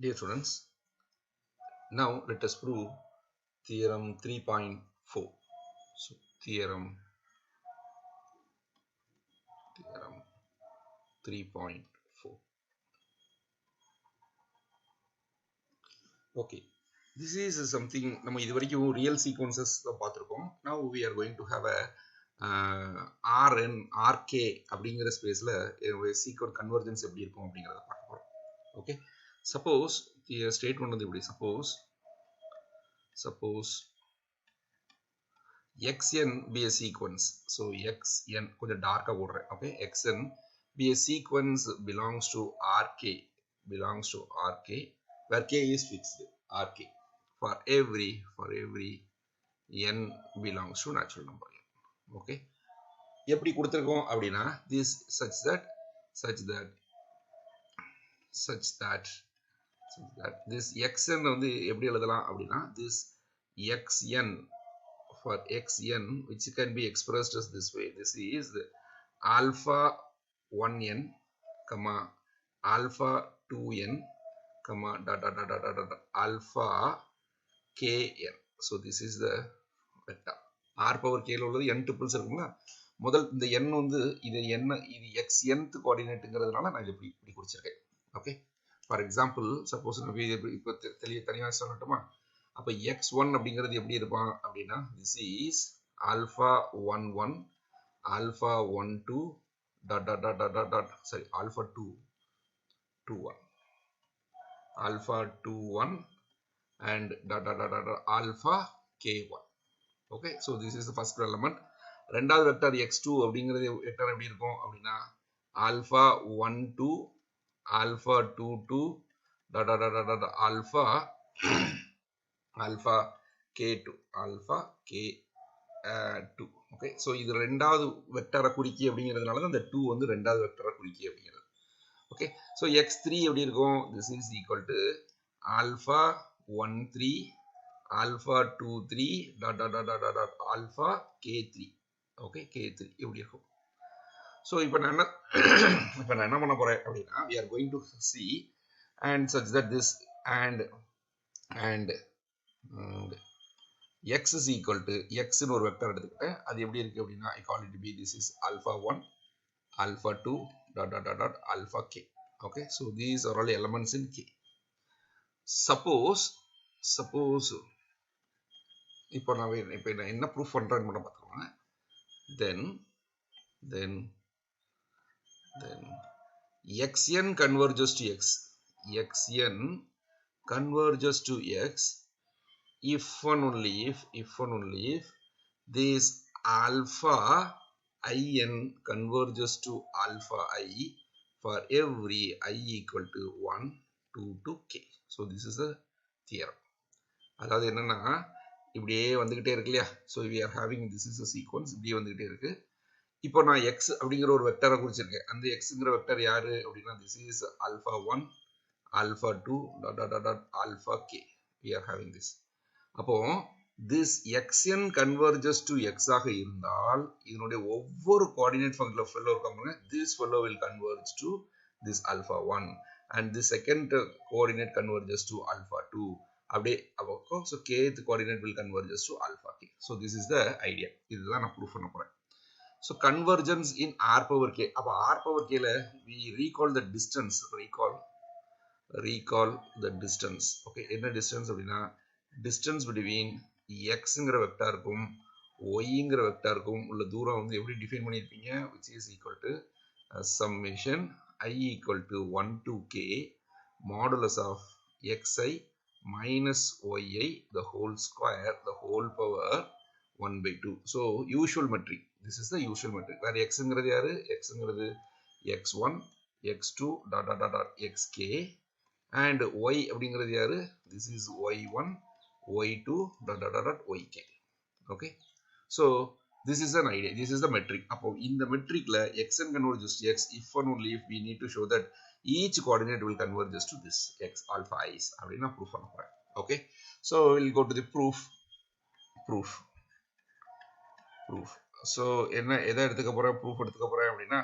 Dear students, now let us prove theorem 3.4. So theorem 3.4. Okay, this is something நம்ம இதுவரைக்கும் real sequences பார்த்திருக்கோம். Now we are going to have a Rn Rk அப்படிங்கிற ஸ்பேஸ்ல sequence convergence எப்படி இருக்கும் அப்படிங்கறத பார்க்க போறோம். ஓகே, சப்போஸ் ஸ்டேட்மெண்ட் வந்து இப்படி suppose xn be a sequence. So xn கொஞ்சம் டார்க்கா போடுறேன். Okay, xn be a sequence belongs to Rk where k is fixed, Rk for every n belongs to natural number n. Okay, எப்படி கொடுத்திருக்கோம் அப்படின்னா this such that this xn வந்து எப்படி எழுதலாம் அப்படின்னா this xn for xn which can be expressed as this way. This is alpha 1n comma alpha 2n comma alpha kn. So this is the vector. R power k ல உள்ளது n triples இருக்குங்களா, முதல் இந்த n வந்து இது xnth கோஆர்டினேட்ங்கிறதுனால நான் இது இப்படி குறிச்சிருக்கேன். ஓகே, ஃபார் எக்ஸாம்பிள் சப்போஸ் இப்போ தனியா சொல்லட்டுமா, அப்ப x1 அப்படிங்கிறது எப்படி இருப்பான் அப்படின்னா this is alpha 11 alpha 12 sorry alpha 21 alpha 21 and alpha k1. okay, so this is the first element. ரெண்டாவது வெக்டர் x2 அப்படிங்கிறது வெக்டர் எப்படி இருக்கும் அப்படின்னா alpha 12 alpha 22 alpha k2 okay, so இது ரெண்டாவது வெக்டரை குறிக்கி அப்படிங்கிறதுனால தான் இந்த 2 வந்து ரெண்டாவது வெக்டரை குறிக்கி அப்படிங்கிறது. okay, so x3 எப்படி இருக்கும், this is equal to alpha 13 alpha 23 alpha k3. okay, k3 எப்படி இருக்கும். so இப்போ நான் என்ன பண்ண போறேன் அப்படின்னா we are going to see and such that this and x is equal to x ன்னு ஒரு வெக்டர் எடுத்துக்கிட்டேன். அது எப்படி இருக்கு அப்படின்னா I call it to be this is alpha 1 alpha 2 alpha k. okay, so these are all elements in k. suppose இப்போ நான் என்ன ப்ரூஃப் பண்றேன்னு மட்டும் பார்த்துக்கோங்க. then xn converges to xn converges to x if and only if this alpha in converges to alpha I for every I equal to 1 2 to k. so this is a theorem. அதாவது என்னன்னா இப்படியே வந்துகிட்டே இருக்கு இல்லையா, so we are having this is a sequence இப்படியே வந்துகிட்டே இருக்கு. இப்போ நான் x அப்படிங்கிற ஒரு வெக்டரை குறிச்சிருக்கேன். அந்த xங்கிற வெக்டர் யாரு அப்படின்னா this is alpha 1 alpha 2 alpha k. we are having this. அப்போ this xn converges to x ஆக இருந்தால் இதனுடைய ஒவ்வொரு கோஆர்டினேட் ஃபங்க்ஷன்ல fellow இருக்காங்க, this fellow will converge to this alpha 1 and the second coordinate converges to alpha 2 அப்படியே அப்போ so kth coordinate will converges to alpha k. so this is the idea. இதுதான் நான் ப்ரூஃப் பண்ண போறேன். so convergence in r power k. அப்ப r power k ல we recall the distance, recall the distance. okay, என்ன distance அப்படின்னா distance between xங்கிற வெக்டாருக்கும் yங்கிற வெக்டாருக்கும் உள்ள தூரம் வந்து எப்படி டிஃபைன் பண்ணியிருப்பீங்க, which is equal to summation I equal to 1 to k modulus of xi minus yi the whole square the whole power 1 by 2. so usual metric, this is the usual metric where xங்கிறது யாரு, xங்கிறது x1 x2 xk and y அப்படிங்கிறது யாரு, this is y1 y2 yk. okay, so this is an idea, this is the metric. அப்போ இந்த மெட்ரிக்ல xn converges to x if and only if we need to show that each coordinate will converges to this x alpha i's அப்படினா proof பண்ண போறேன். okay, so we'll go to the proof. so எதை எடுத்துக்க போறேன், proof எடுத்துக்க போறேன் அப்படின்னா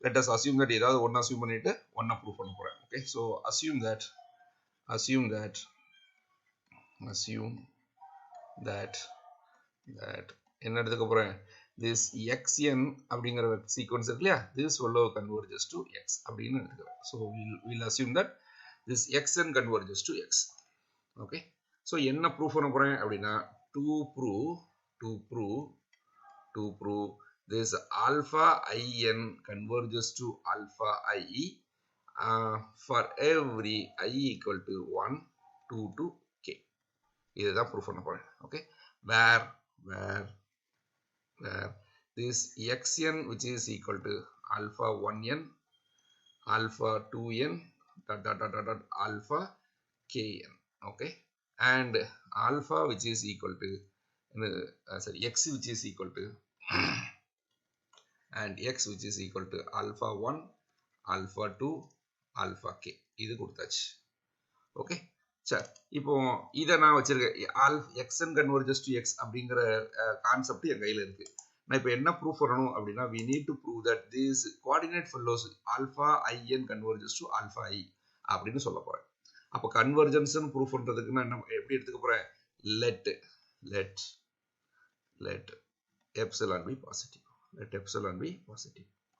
let us assume that ஏதாவது ஒன்னு அஸ்யூம் பண்ணிட்டு ஒன்ன ப்ரூஃப் பண்ண போறேன். okay, so assume that assume that என்ன எடுத்துக்க போறேன், this xn அப்படிங்கிற sequence இருக்கு இல்லையா, this follow converges to x அப்படின்னு எடுத்துக்கிறேன். So we'll assume that this xn converges to x. Okay, so என்ன proof பண்ண போறேன் அப்படின்னா, to prove this alpha in converges to alpha I for every I equal to 1 2 to k. இதுதான் proof பண்ண போறேன். Okay, where this xn which is equal to alpha 1n alpha 2n alpha kn. Okay, and alpha which is equal to x which is equal to and x which is equal to alpha 1 alpha 2 alpha k. இது கொடுத்தாச்சு. Okay, சரி, இப்போ இதை நான் வச்சிருக்கேன் xn converges to x அப்படிங்கிற concept என் கையில் இருக்கு. நான் இப்போ என்ன ப்ரூஃப் பண்ணணும் அப்படின்னா, we need to prove that this coordinate follows alpha in converges to alpha I அப்படின்னு சொல்ல போறேன். அப்போ கன்வர்ஜென்ஸ் ப்ரூஃப் பண்றதுக்கு நான் எப்படி எடுத்துக்க போறேன், let epsilon be positive,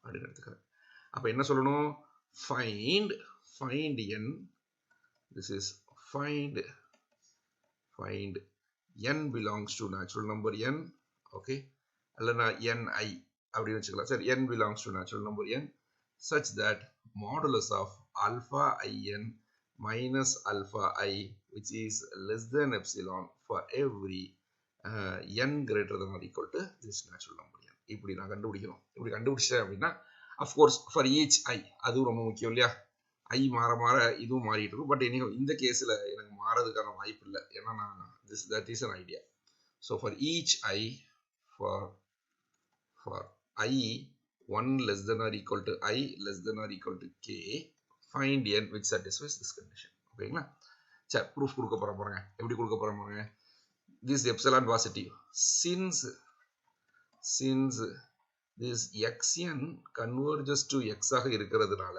அப்படின்னு எடுத்துக்கிறேன். அப்போ என்ன சொல்லணும், find n, this is find n belongs to natural number n. Okay, அல்லனா ni அப்படின்னு வச்சுக்கலாம். சரி, n belongs to natural number n such that modulus of alpha in minus alpha I which is less than epsilon for every n greater than or equal to this natural number n. இப்படி நான் கண்டுபிடிக்கணும். இப்படி கண்டுபிடிச்சேன் அப்படின்னா of course for each I, அதுவும் ரொம்ப முக்கியம் இல்லையா, I மாற இதுவும் மாறிட்டு இருக்கும். பட் anyhow இந்த கேஸில் எனக்கு மாறதுக்கான வாய்ப்பு இல்லை, ஏன்னா நான் that is an idea. So for each I, for I 1 less than or equal to I less than or equal to k, find n which satisfies this condition. ஓகேங்களா, சரி, ப்ரூஃப் கொடுக்க போறேன். எப்படி கொடுக்க போறேன், this epsilon positive since this xn converges to x ஆக இருக்கிறதுனால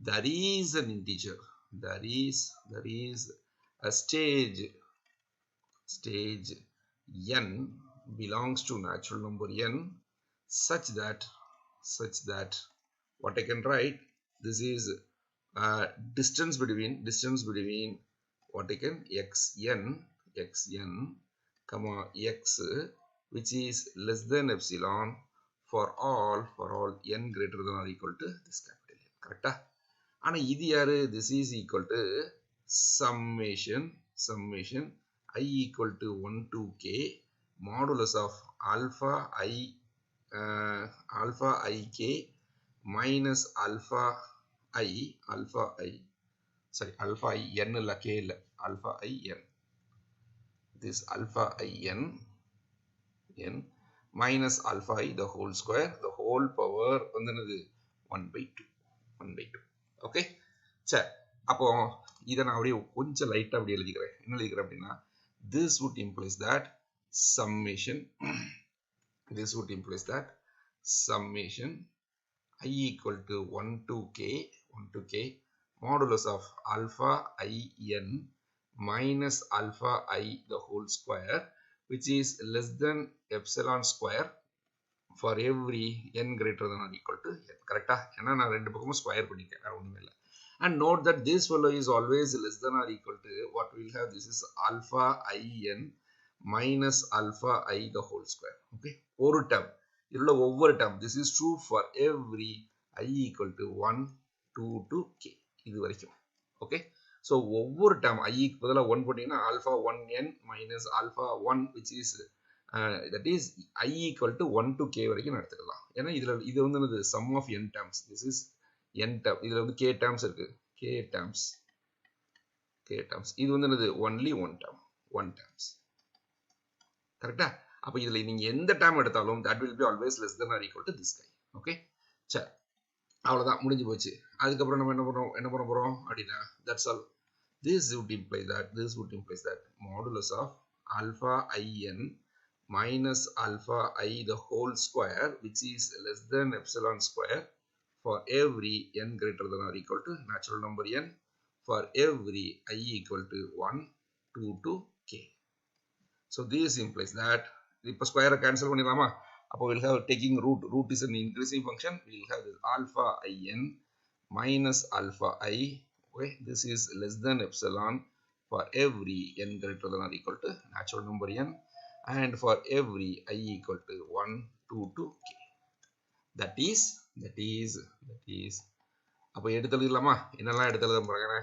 there is an integer, there is a stage n belongs to natural number n such that what I can write, this is distance between what I can xn comma x which is less than epsilon for all n greater than or equal to this capital N. கரெக்டா? ஆனா இது யாரு, this is equal to summation I equal to 1 to k modulus of alpha ik minus alpha I n இல்ல k இல்ல alpha I n, this alpha I n minus alpha I the whole square, the whole power வந்து 1/2. Okay, சரி, அப்போ இதை நான் அப்படியே கொஞ்சம் லைட்டாக அப்படி எழுதிக்கிறேன். என்ன எழுதிக்கிறேன் அப்படின்னா, this would implies that summation I equal to 1 to k modulus of alpha I n minus alpha I the whole square which is less than epsilon square for every n greater than or equal to n. கரெக்டா? ஏன்னா நான் ரெண்டு பக்கமும் square பண்ணிருக்கேன், ஒண்ணுமே இல்லை. And note that this fellow is always less than or equal to what we'll have, this is alpha in minus alpha I the whole square. Okay, ஒரு term, இதுல ஒவ்வொரு term, this is true for every I equal to 1 2 to k இது வரைக்கும். Okay, so ஒவ்வொரு term I க்கு பதிலா 1 போட்டீங்கன்னா alpha 1n minus alpha 1 which is that is I equal to 1 to k வரைக்கும் எடுத்துக்கலாம். ஏன்னா இது வந்து sum of n terms, this is n term, இதுல வந்து k terms இருக்கு, k terms இது வந்து only one terms. கரெக்டா? அப்ப இதுல நீங்க எந்த term எடுத்தாலும் that will be always less than or equal to this guy. Okay, சரி, அவ்வளவுதான், முடிஞ்சு போச்சு. அதுக்கப்புறம் நம்ம என்ன பண்ண போறோம் அப்படின்னா, that's all. This would imply that modulus of alpha in minus alpha I the whole square which is less than epsilon square for every n greater than or equal to natural number n for every I equal to 1, 2 to k. So this implies that the square cancel பண்ணிடலாமா? அப்போ we'll have taking root is an increasing function, we'll have this alpha in minus alpha I, okay, this is less than epsilon for every n greater than or equal to natural number n, and for every I equal to 1, 2 to k. That is அப்போ எடுத்து எழுதலாமா? என்னெல்லாம் எடுத்து எழுத போறாங்க?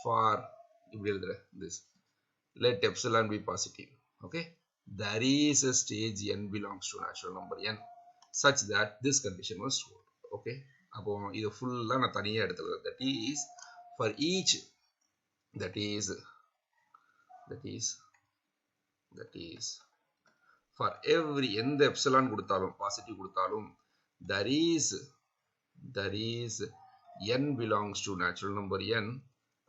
For இப்படி எழுதுற this, let epsilon be positive, okay, there is a stage n belongs to natural number n such that this condition was true, okay. அப்போ இது ஃபுல்லா நான் தனியா எடுத்து எழுதுறேன். That is for each, that is for every எந்த epsilon கொடுத்தாலும் positive கொடுத்தாலும் there is n belongs to natural number n,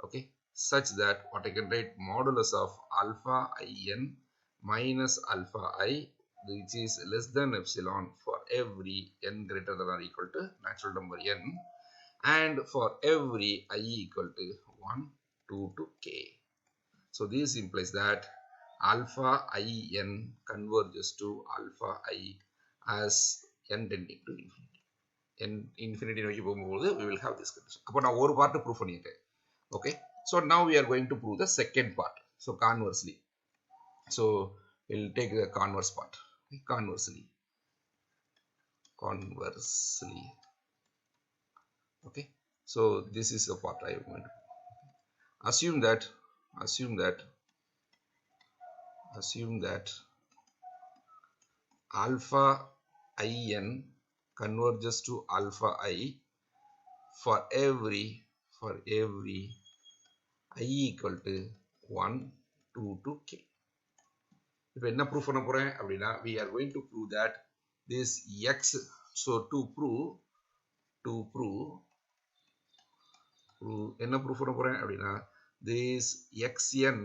okay, such that what I can write modulus of alpha in minus alpha I, which is less than epsilon for every n greater than or equal to natural number n, and for every I equal to 1, 2 to k. So this implies that alpha in converges to alpha I as n tending to infinity. Infinity நோக்கி போகும்போது we will have this condition. அப்போ நான் ஒரு part prove பண்ணிட்டேன். Okay, so now we are going to prove the second part. So conversely, so we'll take the converse part. Conversely, okay, so this is the part I am going to assume that alpha in converges to alpha I for every I equal to 1, 2 to k. இப்போ என்ன prove பண்ண போறேன் அப்படின்னா we are going to prove that this x, so to prove என்ன prove பண்ண போறேன் அப்படின்னா this xn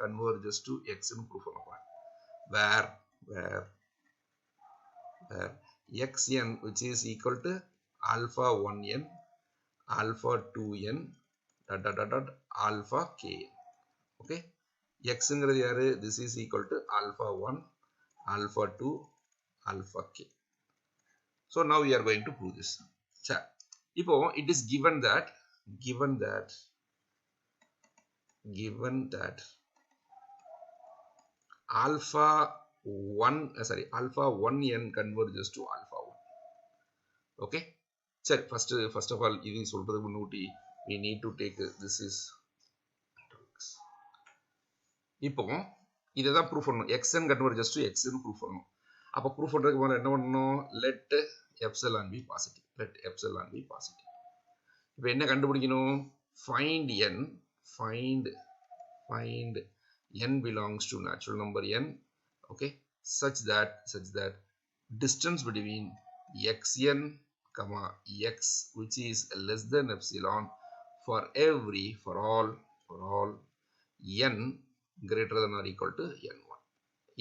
converges to x ன்னு ப்ரூவ் பண்ண போறேன். where xn which is equal to alpha 1n, alpha 2n, alpha k. Okay, x ங்கிறது யாரு? This is equal to alpha 1, alpha 2, alpha k. So now we are going to prove this. இப்போ it is given that alpha 1n converges to alpha 1. Okay, சரி, first of all இது சொல்றதுக்கு முன்னாடி we need to take this is, இப்போ இதை தான் prove பண்ணணும். xn converges to x ன்னு ப்ரூவ் பண்ணணும். அப்போ ப்ரூவ் பண்றதுக்கு முதல்ல என்ன பண்ணணும்? let epsilon be positive. இப்போ என்ன கண்டுபிடிக்கணும்? find n belongs to natural number n, okay, such that distance between xn comma x which is less than epsilon for all n greater than or equal to n1.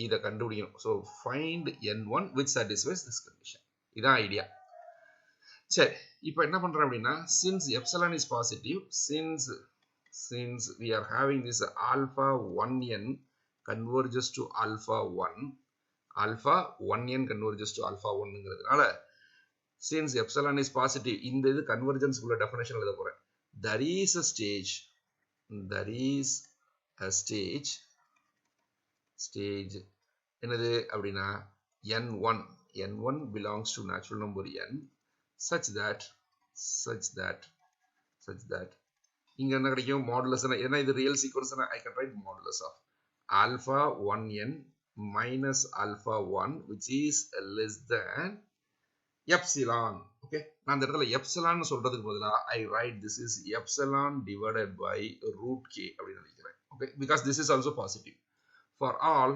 இதை கண்டுபிடிக்கணும். So find n1 which satisfies this condition. இதான் idea. சரி, இப்போ என்ன பண்றோம் அப்படின்னா since epsilon is positive, since we are having this alpha 1n converges to alpha 1n converges to alpha 1ங்கிறதுனால since epsilon is positive, இந்த இது convergence உள்ள definition எழுத போறேன். there is a stage என்னது அப்படின்னா n1 belongs to natural number n such that இங்க என்ன கிடைக்கும்? modulus, ஏன்னா இது real sequence, I can write modulus of alpha 1n minus alpha 1 which is less than epsilon. Okay, நான் இந்த இடத்துல epsilon சொல்றதுக்கு பதிலா I write this is epsilon divided by root k அப்படின்னு நினைக்கிறேன். Okay, because this is also positive for all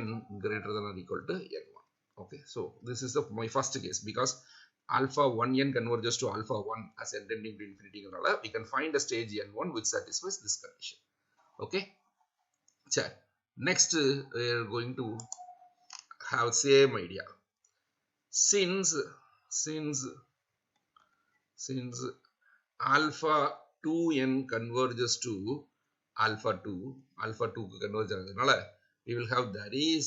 n greater than or equal to n1. Okay, so this is my first case because alpha 1n converges to alpha 1 as n tending to infinity, we can find a stage n1 which satisfies this condition. Okay, next we are going to have same idea. Since alpha 2n converges to alpha 2 converge ஆகுதுனால we will have there is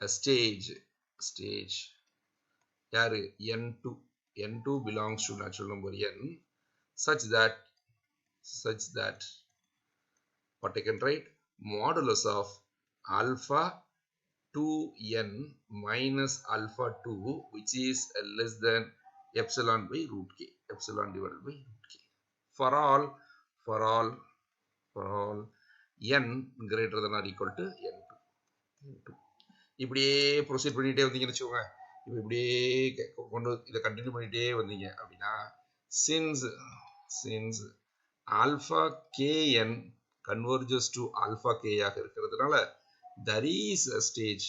a stage யாரு n2 belongs to natural number n such that what I can write modulus of alpha 2n minus alpha 2 which is less than epsilon by root k, epsilon divided by root k for all n greater than or equal to n2. இப்படியே proceed பண்ணிட்டே வந்தீங்கன்னு வச்சுக்கோங்க. இப்போ இப்படியே கொண்டு இதை continue பண்ணிட்டே வந்தீங்க அப்படின்னா since alpha kn converges to alpha k ஆக இருக்கிறதுனால there is a stage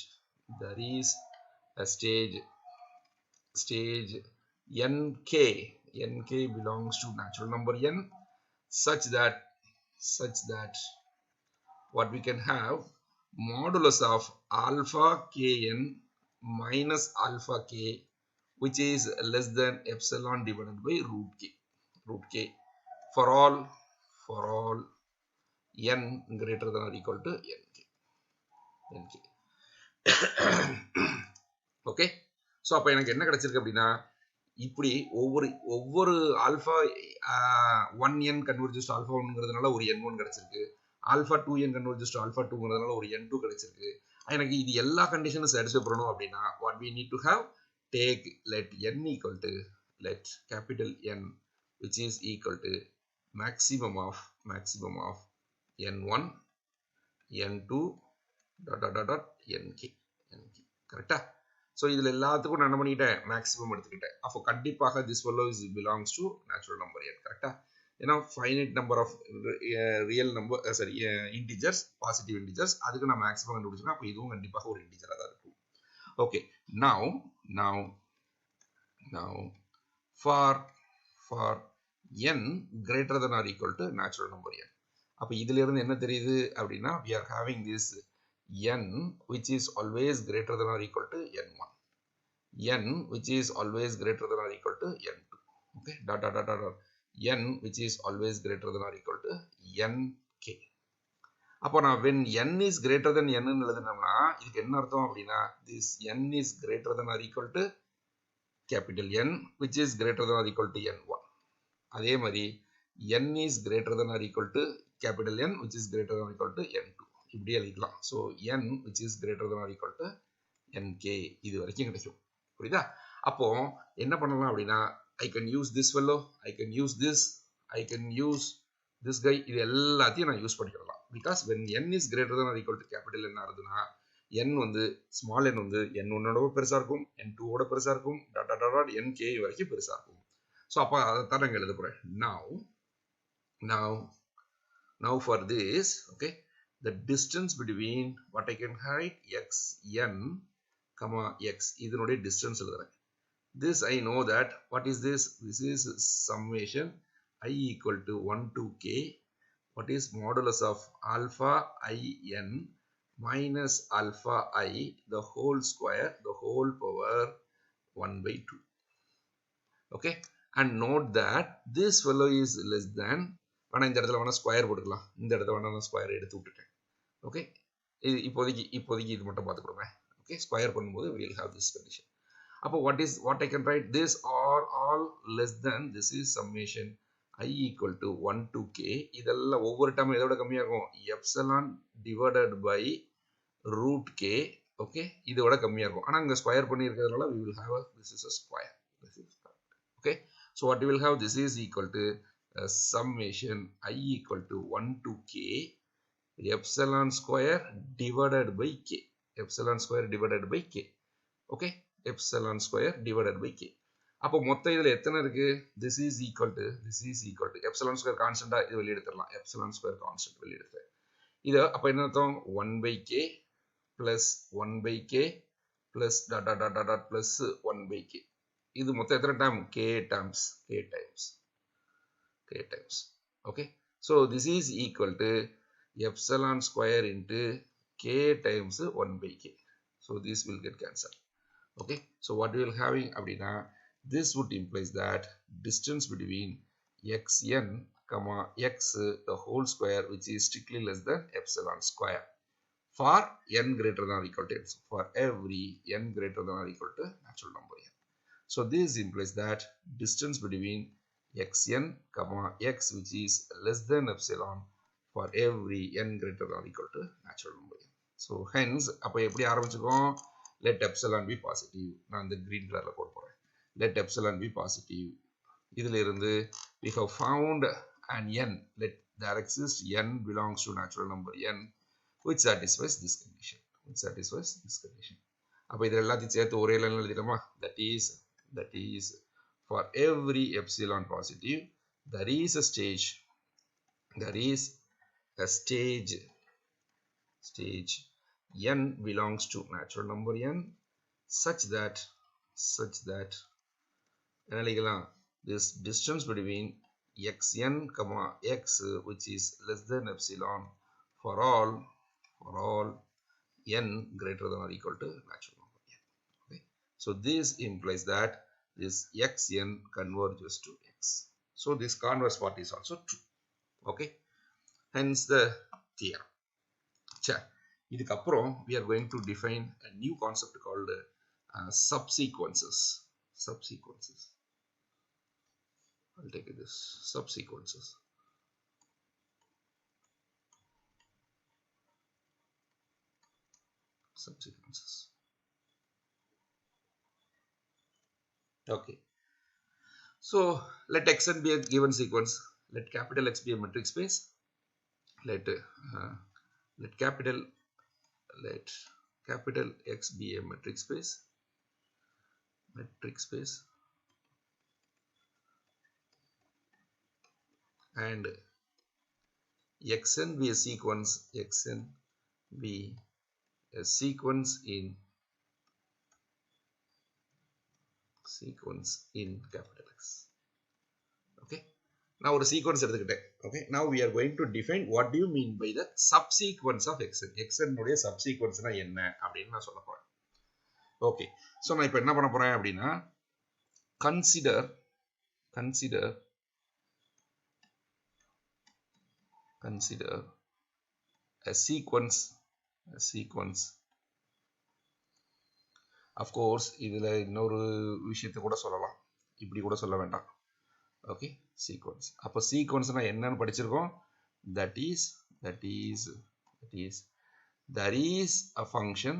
nk belongs to natural number n such that what we can have modulus of alpha kn minus alpha k which is less than epsilon divided by root k for all n greater than or equal to nk. Okay, so அப்போ எனக்கு என்ன கிடைச்சிருக்கு அப்படின்னா இப்படி ஒவ்வொரு alpha 1n converges to alpha 1ங்கிறதுனால ஒரு n1 கிடைச்சிருக்கு, alpha 2n converges to alpha 2ங்கிறதுனால ஒரு n2 கிடைச்சிருக்கு. எனக்கு இது எல்லா கண்டிஷனும் சாட்டிஸ்ஃபை பண்ணணும் அப்படின்னா what we need to have take let n equal to let capital N which is equal to maximum of n1 n2 nk கரெக்டா? ஸோ இதில் எல்லாத்துக்கும் நான் என்ன பண்ணிக்கிட்டேன், மேக்ஸிமம் எடுத்துக்கிட்டேன். அப்போ கண்டிப்பாக this fellow is belongs to natural number n கரெக்டா? ஏன்னா finite number of real number integers, positive integers, அதுக்கு நான் மேக்ஸிமம் கண்டுபிடிச்சேன். அப்போ இதுவும் கண்டிப்பாக ஒரு இன்டிஜராக தான் இருக்கும். Okay, now for n greater than or equal to natural number n. அப்போ இதுல இருந்து என்ன தெரியுது அப்படின்னா we are having this n which is always greater than or equal to n1, n which is always greater than or equal to n2, okay, n which is always greater than or equal to nk. அப்போ நான் when n is greater than n ன்னு எழுதுனோம்னா இதுக்கு என்ன அர்த்தம் அப்படின்னா this n is greater than or equal to capital N which is greater than or equal to n1. அதே மாதிரி n is greater than or equal to capital N which is greater than or equal to n2. இப்படி எழுதிக்கலாம். So n which is greater than or equal to nk இது வரைக்கும் கிடைக்கும். புரியுதா? அப்போ என்ன பண்ணலாம் அப்படின்னா I can use this fellow, I can use this guy, இது எல்லாத்தையும் நான் யூஸ் பண்ணிக்கலாம். Because when n is greater than or equal to capital N ஆகுதுன்னா n வந்து ஸ்மால் n வந்து n1ஓட பெருசா இருக்கும், n2ஓட பெருசா இருக்கும், nk வரைக்கும் பெருசா இருக்கும். ஸோ அப்போ அதைத்தான் நாங்கள் எழுத போறேன். now for this, okay, the distance between what I can write xn comma x இதனுடைய distance எழுதுறேன். This I know that what is this is summation I equal to 1 to k what is modulus of alpha in minus alpha I the whole square the whole power 1 by 2. Okay, and note that this fellow is less than, ஆனால் இந்த இடத்துல வேணா square போட்டுக்கலாம், இந்த இடத்துல வேணா நான் square எடுத்து விட்டுட்டேன். ஓகே, இப்போதைக்கு இது மட்டும் பார்த்துக்கோங்க. ஓகே, ஸ்கொயர் பண்ணும்போது we will have this condition. அப்போ what I can write, this are all less than, this is summation I equal to 1 to k. இதெல்லாம் ஒவ்வொரு டைம் எதோட கம்மியா இருக்கும், epsilon divided by root k. Okay, இதோட கம்மியா இருக்கும். ஆனா இங்க ஸ்கொயர் பண்ணி இருக்கிறதுனால we will have this is a square. Okay, so what we will have, this is equal to summation I equal to 1 to k epsilon square divided by k, epsilon square divided by k. Okay, epsilon square divided by k. அப்போ மொத்த இதுல எத்தனை இருக்கு, this is equal to epsilon square constant இது வெளிய எடுத்துறலாம், epsilon square constant வெளிய எடுத்துறேன். இது அப்ப என்ன அர்த்தம், 1 by k plus 1 by k plus plus 1 by k. இது மொத்தம் எத்தனை time, k times. Okay, so this is equal to epsilon square into k times 1 by k. So this will get cancelled. Okay, so what we will having அப்படின்னா This would imply that distance between xn comma x the whole square, which is strictly less than epsilon square, for n greater than or equal to n. So for every n greater than or equal to natural number n. So this implies that distance between xn comma x, which is less than epsilon, for every n greater than or equal to natural number n. So hence அப்ப எப்படி ஆரம்பிச்சுக்கோம், let epsilon be positive. நான் இந்த green colorல போட போறேன். Let epsilon be positive. இதில் இருந்து we have found an n. Let there exist n belongs to natural number n which satisfies this condition. அப்ப இதில் எல்லாத்தையும் சேர்த்து ஒரே லைன்ல எழுதிட்டோமா? That is for every epsilon positive there is a stage n belongs to natural number n such that this distance between xn comma x, which is less than epsilon, for all n greater than or equal to natural number n. Okay, so this implies that this xn converges to x. So this converse part is also true. Okay, hence the theorem. இதுக்கப்புறம் we are going to define a new concept called subsequences. I'll take this subsequences. Okay, so let xn be a given sequence. Let capital X be a metric space. Let capital X be a metric space. And xn be a sequence. In capital X. Okay, now ஒரு sequence எடுத்துக்கிட்டேன். Okay, now we are going to define what do you mean by the subsequence of xn உடைய subsequence னா என்ன அப்படின்னு நான் சொல்ல போறேன். Okay, so நான் இப்போ என்ன பண்ண போறேன் அப்படின்னா, consider a sequence. Of course இதுல இன்னொரு விஷயத்தை கூட சொல்லலாம், இப்படி கூட சொல்ல வேண்டாம். Okay, sequence. அப்ப sequenceனா என்னன்னு படிச்சிருக்கோம். That is there is a function.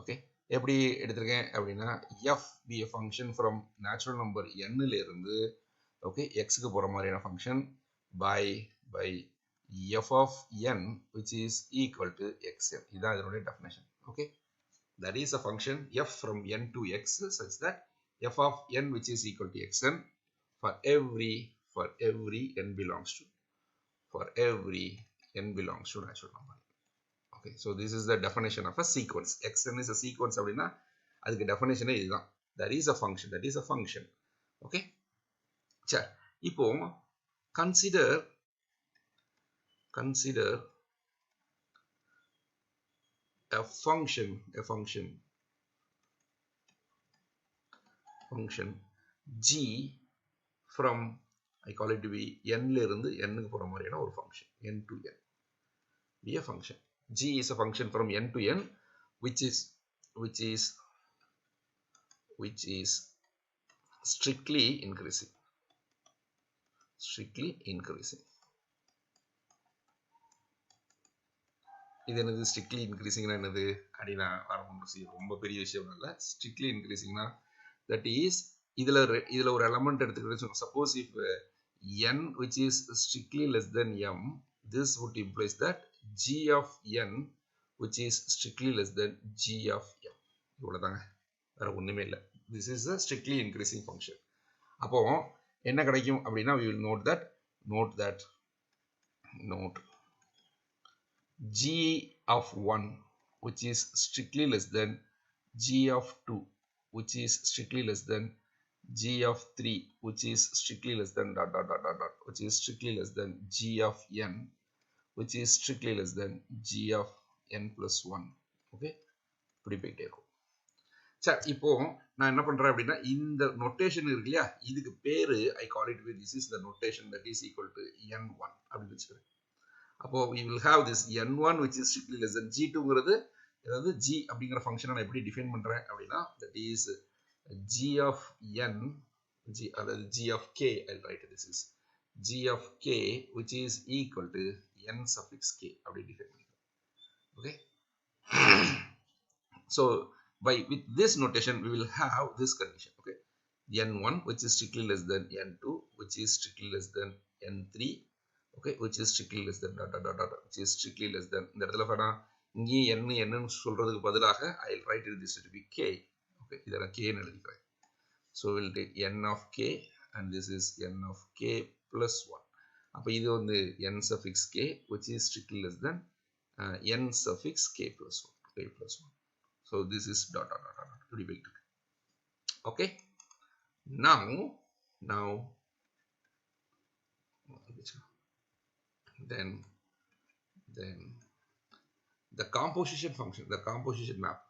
Okay, எப்படி எடுத்திருக்கேன் அப்படின்னா, f be a function from natural number n ல இருந்து okay x க்கு போற மாதிரியான function by f of n which is equal to xn. இதான் இதனுடைய definition. Okay, that is a function f from n to x such that f of n which is equal to xn for every n belongs to natural number. Okay, so this is the definition of a sequence. xn is a sequence அப்படின்னா அதுக்கு definition இதுதான். That is a function. Okay, சரி, இப்போ consider a function g from, I call it to be n ல இருந்து n க்கு போற மாதிரியான ஒரு function, n to n be a function. G is a function from n to n which is strictly increasing. இது என்னது strictly increasing னா என்னது அப்படினா ரொம்ப பெரிய விஷயம் இல்ல. strictly increasing னா that is இதுல ஒரு element எடுத்துக்கிட்டு, suppose if n which is strictly less than m, this would implies that g of n which is strictly less than g of m. இவ்வளவுதாங்க, வேற ஒண்ணுமே இல்ல. this is a strictly increasing function. அப்போ என்ன கிடைக்கும் அப்படினா, we will note that g of 1 which is strictly less than g of 2 which is strictly less than g of 3 which is strictly less than ... which is strictly less than g of n which is strictly less than g of n plus 1. Okay, இப்படி போயிட்டே இருக்கும். சரி, இப்போ நான் என்ன பண்றேன் அப்படின்னா இந்த நொட்டேஷன் இருக்கு இல்லையா, இதுக்கு பேரு I call it with this is the notation that is equal to n1 அப்படின்னு வச்சுக்கிறேன். அப்போ we will have this n1 which is strictly less than g2ங்கிறது, அதாவது g அப்படிங்கிற ஃபங்க்ஷனை நான் எப்படி டிஃபைன் பண்றேன் அப்படின்னா that is g of n, g அல்லது g of k, I'll write this is g of k which is equal to n suffix k அப்படி define பண்ணிக்கிறேன். Okay. So with this notation we will have this condition. Okay, n1 which is strictly less than n2 which is strictly less than n3, okay, which is strictly less than dot dot dot dot which is strictly less than, இந்த இடத்துல வேணா இங்கே n சொல்றதுக்கு பதிலாக I'll write this to be k. Okay, இத நான் k ன்னு எழுதிக்கிறேன். So we'll take n of k and this is n of k plus 1. அப்ப இது வந்து n suffix k which is strictly less than n suffix k plus 1, k plus 1. So this is dot dot dot dot to be big. Okay, now then the composition function, the composition map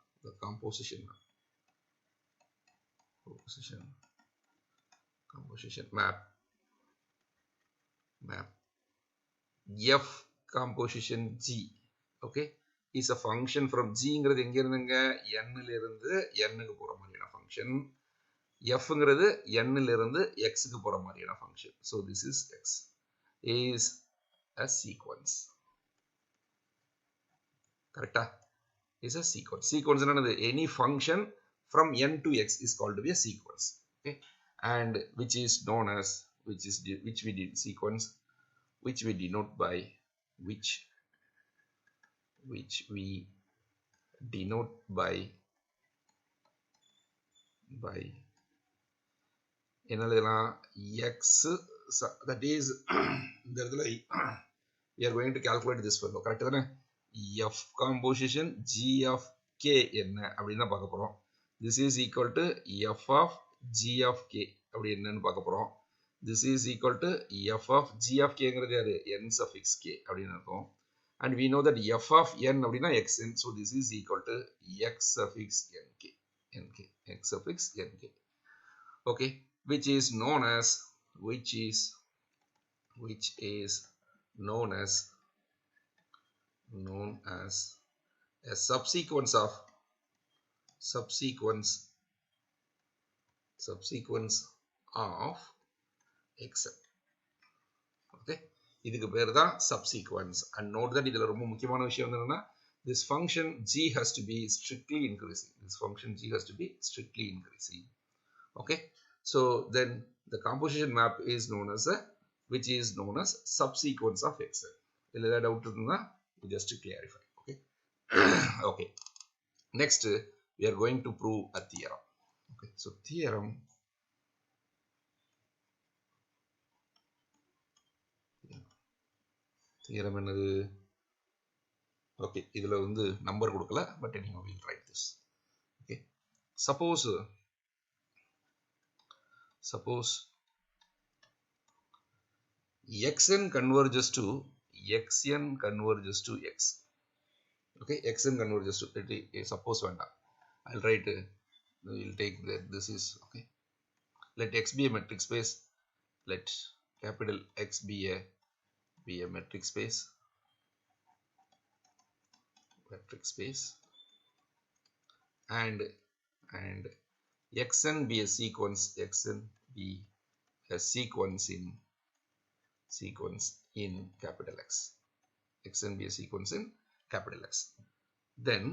f composition g, okay, is a function from g-ங்கிறது எங்க இருந்துங்க n ல இருந்து n க்கு போற மாதிரியான function, f-ங்கிறது n ல இருந்து x க்கு போற மாதிரியான function. So this is x is a sequence. கரெக்ட்டா? Is a sequence. Sequence என்னது? Any function from n to x is called to be a sequence. Okay, and which is known as which we did sequence which we denote by which we denote by என்னதுலாம் x, that is இந்த இடத்துல we are going to calculate this fellow. Correct தானே? f composition g of k என்ன அப்படின்னு தான் பார்க்க போறோம். This is equal to f of g of k அப்படி என்னன்னு பார்க்க போறோம். This is equal to f of g of k ங்கிறது யாரு? n suffix k அப்படின்னு இருக்கும். And we know that f of n அப்படின்னா xn, so this is equal to x suffix nk, x suffix nk. Okay, which is known as a subsequence of xn. Okay, இதுக்கு பேர் தான் subsequence. And note that இதுல ரொம்ப முக்கியமான விஷயம் என்னன்னா this function g has to be strictly increasing. Okay, so then the composition map is known as subsequence of xn. இல்ல ஏதாவது டவுட் இருந்தா just to clarify. Okay. Okay, next we are going to prove a theorem. Okay, so theorem என்னது? Okay, இதுல வந்து number கொடுக்கல, but anyhow we'll write this. Okay, suppose xn converges to x. Okay, xn converges to, suppose வேண்டாம், I'll write we'll take that this is okay. Let x be a metric space, let capital X be a metric space, and xn be a sequence, in capital X. Xn be a sequence in capital X. Then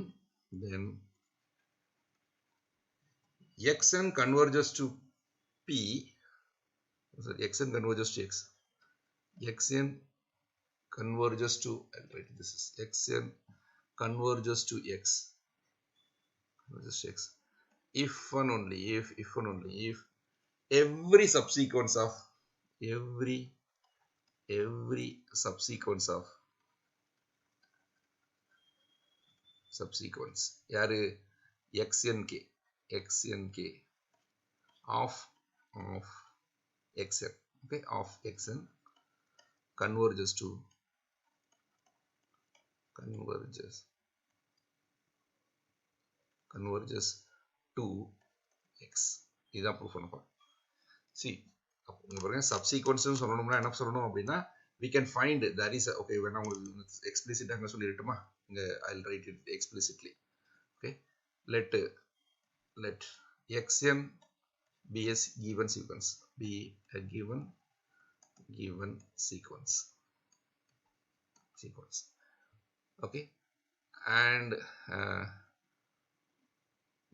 xn converges to p. Sorry, xn converges to x. Xn converges to, I'll write this is xn converges to x. If and only if every subsequence யாரு? xnk of xn, okay, of xn converges to converges to x. இதான் proof பண்ண போறோம். See, இங்க பாருங்க subsequence சொல்லணும்னா என்ன சொல்லணும் அப்படின்னா we can find that is okay. வேணா உங்களுக்கு explicit அங்க சொல்லிரட்டுமா? இங்க I'll write it explicitly. Okay, let xn be a given sequence, be a given sequence. Okay, and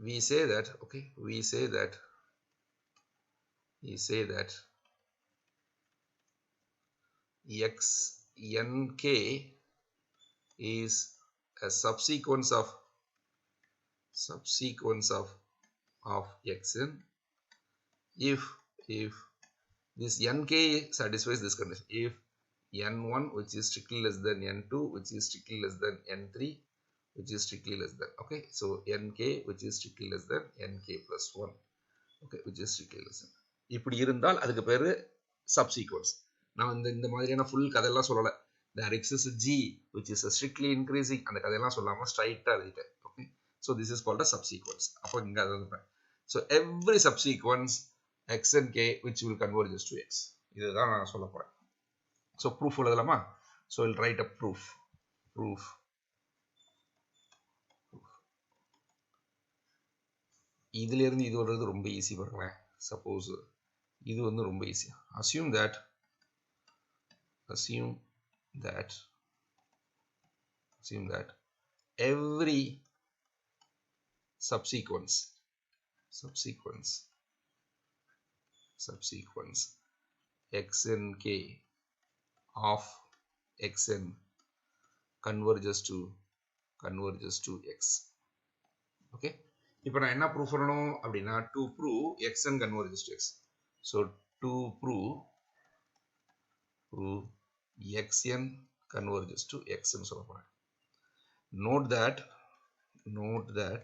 we say that xnk is a subsequence of xn if this nk satisfies this condition, if n1 which is strictly less than n2 which is strictly less than n3 which is strictly less than, okay, so nk which is strictly less than nk plus 1, okay, which is strictly less than. இப்படி இருந்தால் அதுக்கு பேரு subsequence. நான் இந்த மாதிரியான full கதையெல்லாம் சொல்லல. there exists g which is a strictly increasing, அந்த கதையெல்லாம் சொல்லாம ஸ்ட்ரைட்டா எழுதிட்டேன். okay, so this is called a subsequence. அப்போ இங்க அதான், so every subsequence x and k which will converges to x. இதுதான் நான் சொல்ல போறேன். so proof எழுதலாமா? so I'll write a proof. இதுல இருந்து இது வர்றது ரொம்ப ஈஸி பாருங்களேன். சப்போஸ் இது வந்து ரொம்ப easy. assume that every subsequence xnk of xn converges to x. okay, இப்போ நான் என்ன ப்ரூஃப் பண்ணணும் அப்படின்னா to prove xn converges to x. so to prove xn converges to x ன்னு சொல்ல போறேன். note that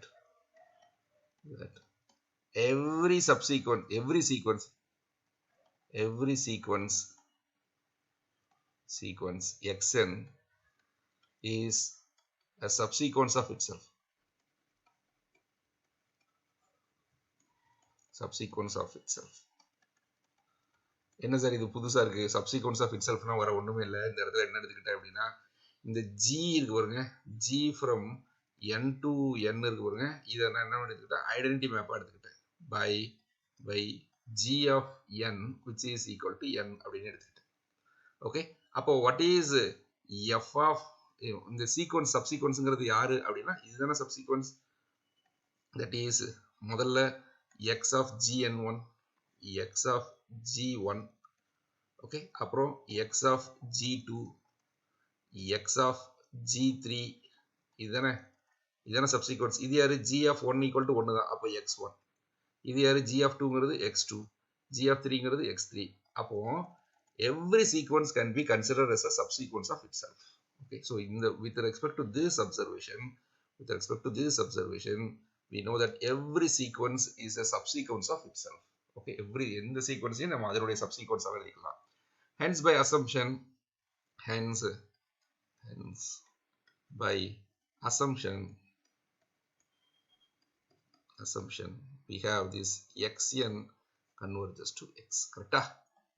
every sequence xn is a subsequence of itself. என்ன sir இது புதுசா இருக்கு? subsequence of itselfனா வர ஒண்ணுமே இல்லை. இந்த இடத்துல என்ன எடுத்துக்கிட்டேன் அப்படின்னா இந்த g இருக்கு பாருங்க, g from n to n இருக்கு பாருங்க, இதை நான் என்ன எடுத்துக்கிட்டேன்? ஐடென்டிட்டி மேப்பா எடுத்துக்கிட்டேன். by g of n which is equal to n அப்படின்னு எடுத்துக்கிட்டேன். ஓகே, அப்போ what is f of இந்த சீக்வன்ஸ் சப்சீக்வன்ஸ்ங்கிறது யாரு அப்படின்னா இதுதானே சப்சீக்வன்ஸ். that is முதல்ல x of gn1, x of g1, okay, அப்புறம் x of g2, x of g3, இதுதானே சப்சீக்வன்ஸ். இது யாரு? g of 1 equal to 1 தான், அப்போ x1. இது யாரு? g of 2ங்கிறது x2, g of 3ங்கிறது x3. அப்போ every sequence can be considered as a subsequence of itself. okay, so with respect to this observation we know that every sequence is a subsequence of itself. okay, எந்த சீக்வன்ஸையும் நம்ம அதனுடைய சப்சீக்வன்ஸாக எழுதிக்கலாம். hence by assumption we have this xn converges to x. கரெக்டா?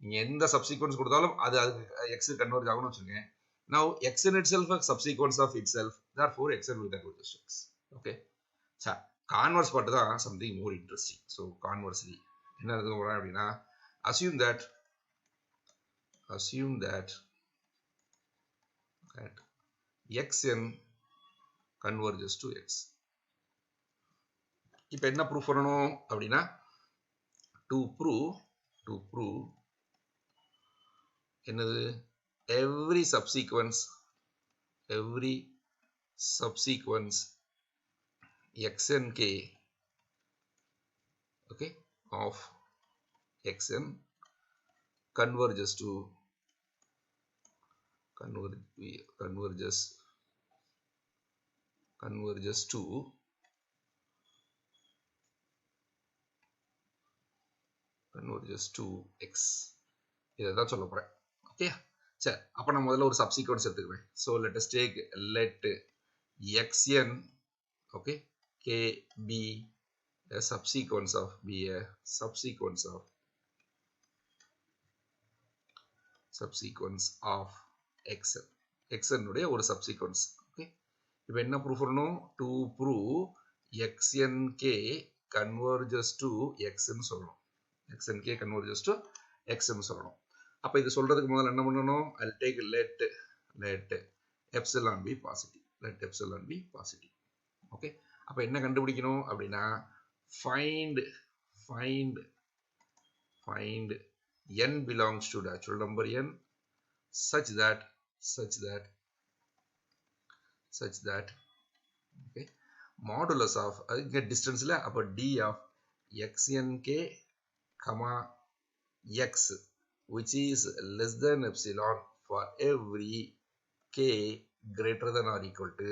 நீங்க எந்த subsequence கொடுத்தாலும் அது x converge ஆகும்னு வச்சுக்கோங்க. now xn itself is subsequence of itself, therefore xn will converge to x. okay, sir converse part தான் something more interesting. so conversely என்ன எழுத போறேன் அப்படின்னா assume that xn converges to x. இப்போ என்ன ப்ரூஃப் பண்ணணும் அப்படின்னா to prove என்னது? every subsequence xnk, okay, of xn converges to x. இதான் சொல்ல போறேன். ஓகே, சரி, அப்ப நான் முதல்ல ஒரு சப்சீக்வன்ஸ் எடுத்துக்கிறேன். so let us take let xn, okay, k be a subsequence of xn. xn உடைய ஒரு subsequence. Okay, இப்போ என்ன ப்ரூஃப் பண்ணணும்? to prove xnk converges to x ன்னு சொல்லணும். xnk converges to x ன்னு சொல்லணும். அப்போ இது சொல்றதுக்கு முதல்ல என்ன பண்ணணும்? I'll take let epsilon be positive. Okay, அப்போ என்ன கண்டுபிடிக்கணும் அப்படின்னா find n belongs to natural number n such that okay, modulus of get distance la appo d of xnk comma x which is less than epsilon for every k greater than or equal to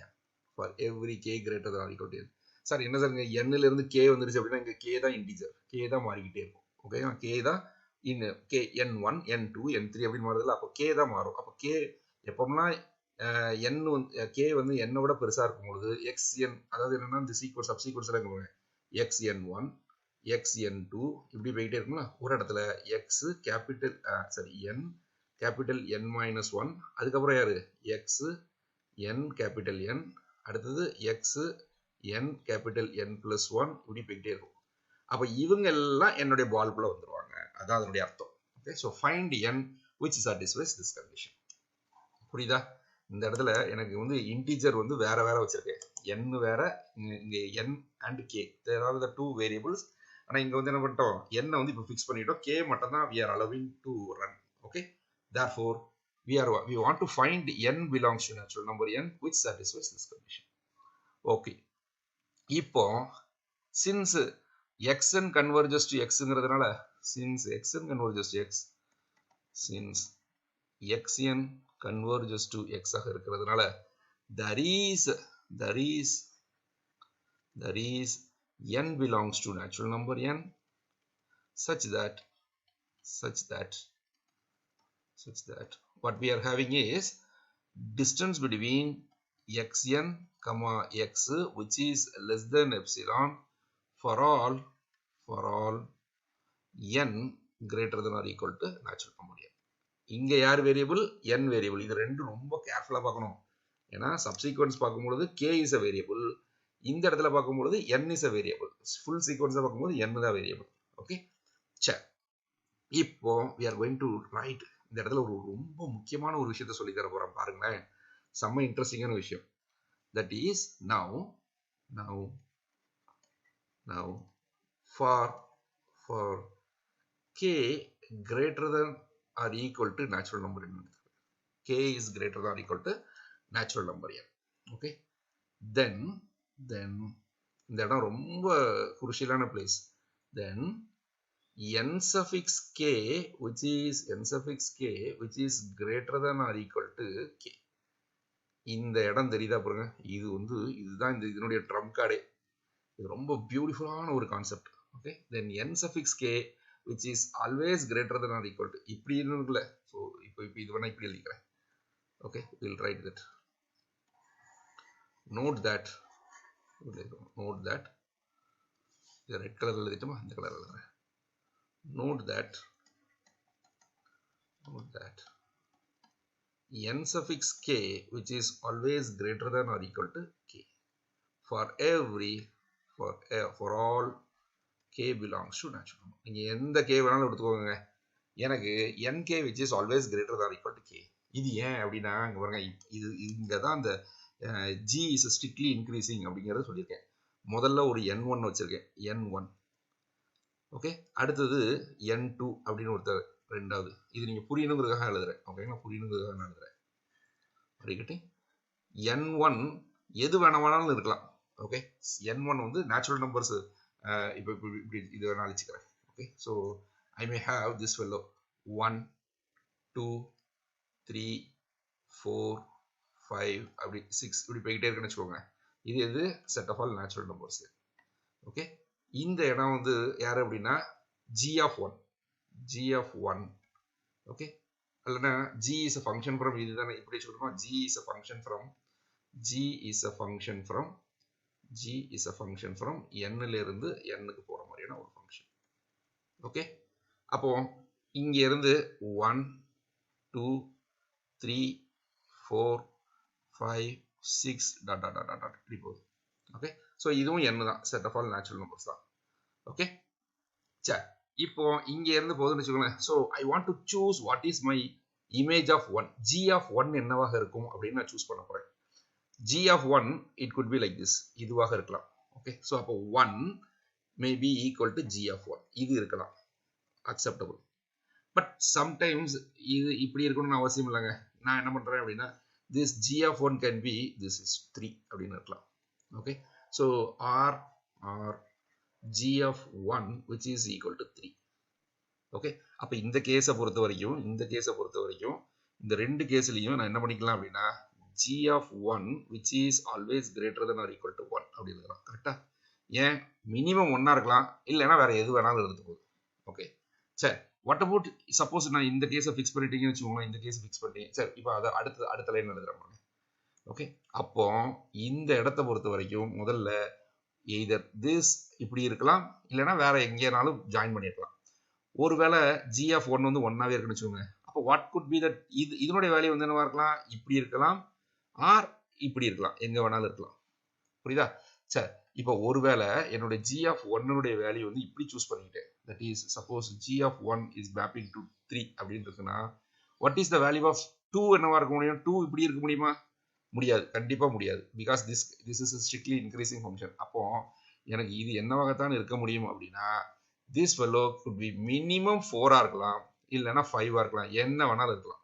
n. For every k greater than or equal to n. Sir என்ன sir இங்க n ல இருந்து k வந்துருச்சு அப்படின்னா இங்க k தான் integer, k தான் மாறிக்கிட்டே இருக்கும். ஓகே, k தான் k n1 n2 n3 அப்படின்னு மாறுதுல, அப்போ k தான் மாறும். அப்போ k எப்போம்னா n k வந்து n விட பெருசா இருக்கும் பொழுது xn, அதாவது என்னன்னா இந்த சீக்வன்ஸ் சப்சீக்வன்ஸ்ல இருக்குங்க xn1 xn2 இப்படி போயிட்டே இருக்குங்களா. ஒரு இடத்துல x capital n capital n minus 1, அதுக்கப்புறம் யாரு x n கேபிட்டல் n, அடுத்தது x n capital n plus 1 இப்படி போயிட்டே இருக்கும். அப்போ இவங்க எல்லாம் என்னுடைய பால்குள்ள வந்துருவாங்க, அதான் அதனுடைய அர்த்தம். Okay, so find n which satisfies this condition. புரியுதா? இந்த இடத்துல எனக்கு வந்து இன்டிஜர் வந்து வேற வச்சிருக்கேன், n வேற, இங்க n and k there are the two variables. ஆனா இங்க வந்து என்ன பண்ணிட்டோம், n வந்து இப்போ ஃபிக்ஸ் பண்ணிட்டோம், k மட்டும் தான் we are allowing to run. Okay, therefore we want to find n belongs to natural number n which satisfies this condition. Okay, இப்போ since xn converges to x ங்கிறதுனால since xn converges to x ஆக இருக்கிறதுனால there is n belongs to natural number n such that what we are having is distance between xn comma x which is less than epsilon for all n greater than or equal to natural number n. இங்க யார் variable? n variable. இது ரெண்டும் ரொம்ப கேர்ஃபுல்லா பார்க்கணும். ஏன்னா subsequence பார்க்கும்போது k is a variable, இந்த இடத்துல பார்க்கும்போது n is a variable, full சீக்வன்ஸா பார்க்கும்போது n தான் வேரியபிள். ஓகே, சரி, இப்போ we are going to write. இந்த இடத்துல ஒரு ரொம்ப முக்கியமான ஒரு விஷயத்தை சொல்லி தர போறேன், பாருங்களேன், செம்ம இன்ட்ரெஸ்டிங்கான விஷயம். That is now for k greater than or equal to natural number n. K is greater than or equal to natural number n. Okay, then இந்த இடம் ரொம்ப குருஷியலான place. Then n suffix k which is greater than or equal to k. இந்த இடம் தெரியுதா பாருங்க, இது வந்து இதுதான் இதனுடைய ட்ரம் கார்டே. இது ரொம்ப பியூட்டிஃபுல்லான ஒரு concept. Okay, then n suffix k which is always greater than or equal to இப்படி இருக்குல்ல. ஸோ இப்போ இது வேணா இப்படி எழுதிக்கிறேன். Okay, we'll write that. note that இது ரெட் கலர்ல எழுதிட்டோமா, இந்த கலர்ல எழுதுறேன். note that n suffix k which is always greater than or equal to k for all k belongs to natural number. நீங்க எந்த k வேணாலும் எடுத்துக்கோங்க, எனக்கு nk which is always greater than or equal to k. இது ஏன் அப்படின்னா இங்க பாருங்க, இது இங்க தான் அந்த g is strictly increasing அப்படிங்கறத சொல்லியிருக்கேன். முதல்ல ஒரு n1 வச்சிருக்கேன், n1. ஓகே, அடுத்தது n2 அப்படின்னு ஒருத்தர் ரெண்டாவது. இது நீங்க புரியணுங்கிறதுக்காக எழுதுறேன். ஓகேங்களா, புரியணுங்கிறதுக்காக நான் எழுதுறேன். படிக்கட்டி n1 எது வேணாலும் இருக்கலாம். ஓகே, n1 வந்து நேச்சுரல் நம்பர்ஸ். இப்போ இப்படி இது வேணா அழிச்சுக்கிறேன். Okay, so I may have this fellow 1 2 3 4 5 அப்படி 6 இப்படி போய்கிட்டே இருக்குன்னு வச்சுக்கோங்க. இது set of all natural numbers. Okay, இந்த இடம் வந்து யாரு அப்படின்னா g of 1. ஓகே, இல்லைன்னா g is a function from இதுதானே இப்படி சொல்றோம். g is a function from G is a function from n ல இருந்து n க்கு போற மாதிரியான ஒரு ஃபங்க்ஷன். ஓகே, அப்போ இங்க இருந்து 1 2 3 4 5 6 டாட் டாட் டாட் டாட் இப்படி போகுது. ஓகே, ஸோ இதுவும் n தான், set of all natural numbers தான். ஓகே, சரி, இப்போ இங்க இருந்து போகுதுன்னு வச்சுக்கோங்களேன். So I want to choose what is my image of 1. G of 1 என்னவாக இருக்கும் அப்படின்னு நான் சூஸ் பண்ண போறேன். G of 1 it could be like this, இதுவாக இருக்கலாம். ஓகே, ஸோ அப்போ 1 may be equal to G of 1, இது இருக்கலாம், acceptable. பட் சம்டைம்ஸ் இது இப்படி இருக்கணும்னு அவசியம் இல்லைங்க. நான் என்ன பண்றேன் அப்படின்னா this G of 1 can be this is 3 அப்படின்னு இருக்கலாம். Okay, so or G of 1 which is equal to 3. Okay, அப்போ இந்த கேஸை பொறுத்த வரைக்கும் இந்த ரெண்டு கேஸ்லையும் நான் என்ன பண்ணிக்கலாம் அப்படின்னா G of 1 which is always greater than or equal to 1 அப்படி இருக்கலாம். கரெக்டா? ஏன் மினிமம் 1 இருக்கலாம், இல்லைன்னா வேற எது வேணாலும் எடுத்துக்கோங்க. ஓகே, சரி, வாட் அபவுட் சப்போஸ் நான் இந்த கேஸை ஃபிக்ஸ் பண்ணிட்டீங்கன்னு வச்சுக்கோங்களேன். இந்த கேஸை ஃபிக்ஸ் பண்ணிட்டேன். சரி, இப்போ அதை அடுத்த லைன் எழுதுறேன். ஓகே, அப்போ இந்த இடத்தை பொறுத்த வரைக்கும் முதல்ல எய்தர் திஸ் இப்படி இருக்கலாம், இல்லைன்னா வேற எங்கேனாலும் ஜாயின் பண்ணிருக்கலாம். ஒருவேளை G of 1 வந்து 1ஆவே இருக்குன்னு வச்சுக்கோங்க. அப்போ வாட் குட் பி தட், இதனுடைய வேல்யூ வந்து என்னவா இருக்கலாம், இப்படி இருக்கலாம் ஆர் இப்படி இருக்கலாம், எங்க வேணாலும் இருக்கலாம். புரியுதா? சரி, இப்போ ஒருவேளை என்னோட G of 1 வேல்யூ வந்து இப்படி சூஸ் பண்ணிக்கிட்டேன். That is suppose G of 1 is mapping to 3 அப்படின்னு இருக்குன்னா what is the value of 2 என்னவா இருக்க முடியும்? 2 இப்படி இருக்க முடியுமா? முடியாது, கண்டிப்பா முடியாது. Because this is a strictly increasing function. அப்போ எனக்கு இது என்னவாகத்தான் இருக்க முடியும் அப்படின்னா this fellow could be minimum 4 இருக்கலாம், இல்லைன்னா 5 இருக்கலாம், என்ன வேணாலும் இருக்கலாம்.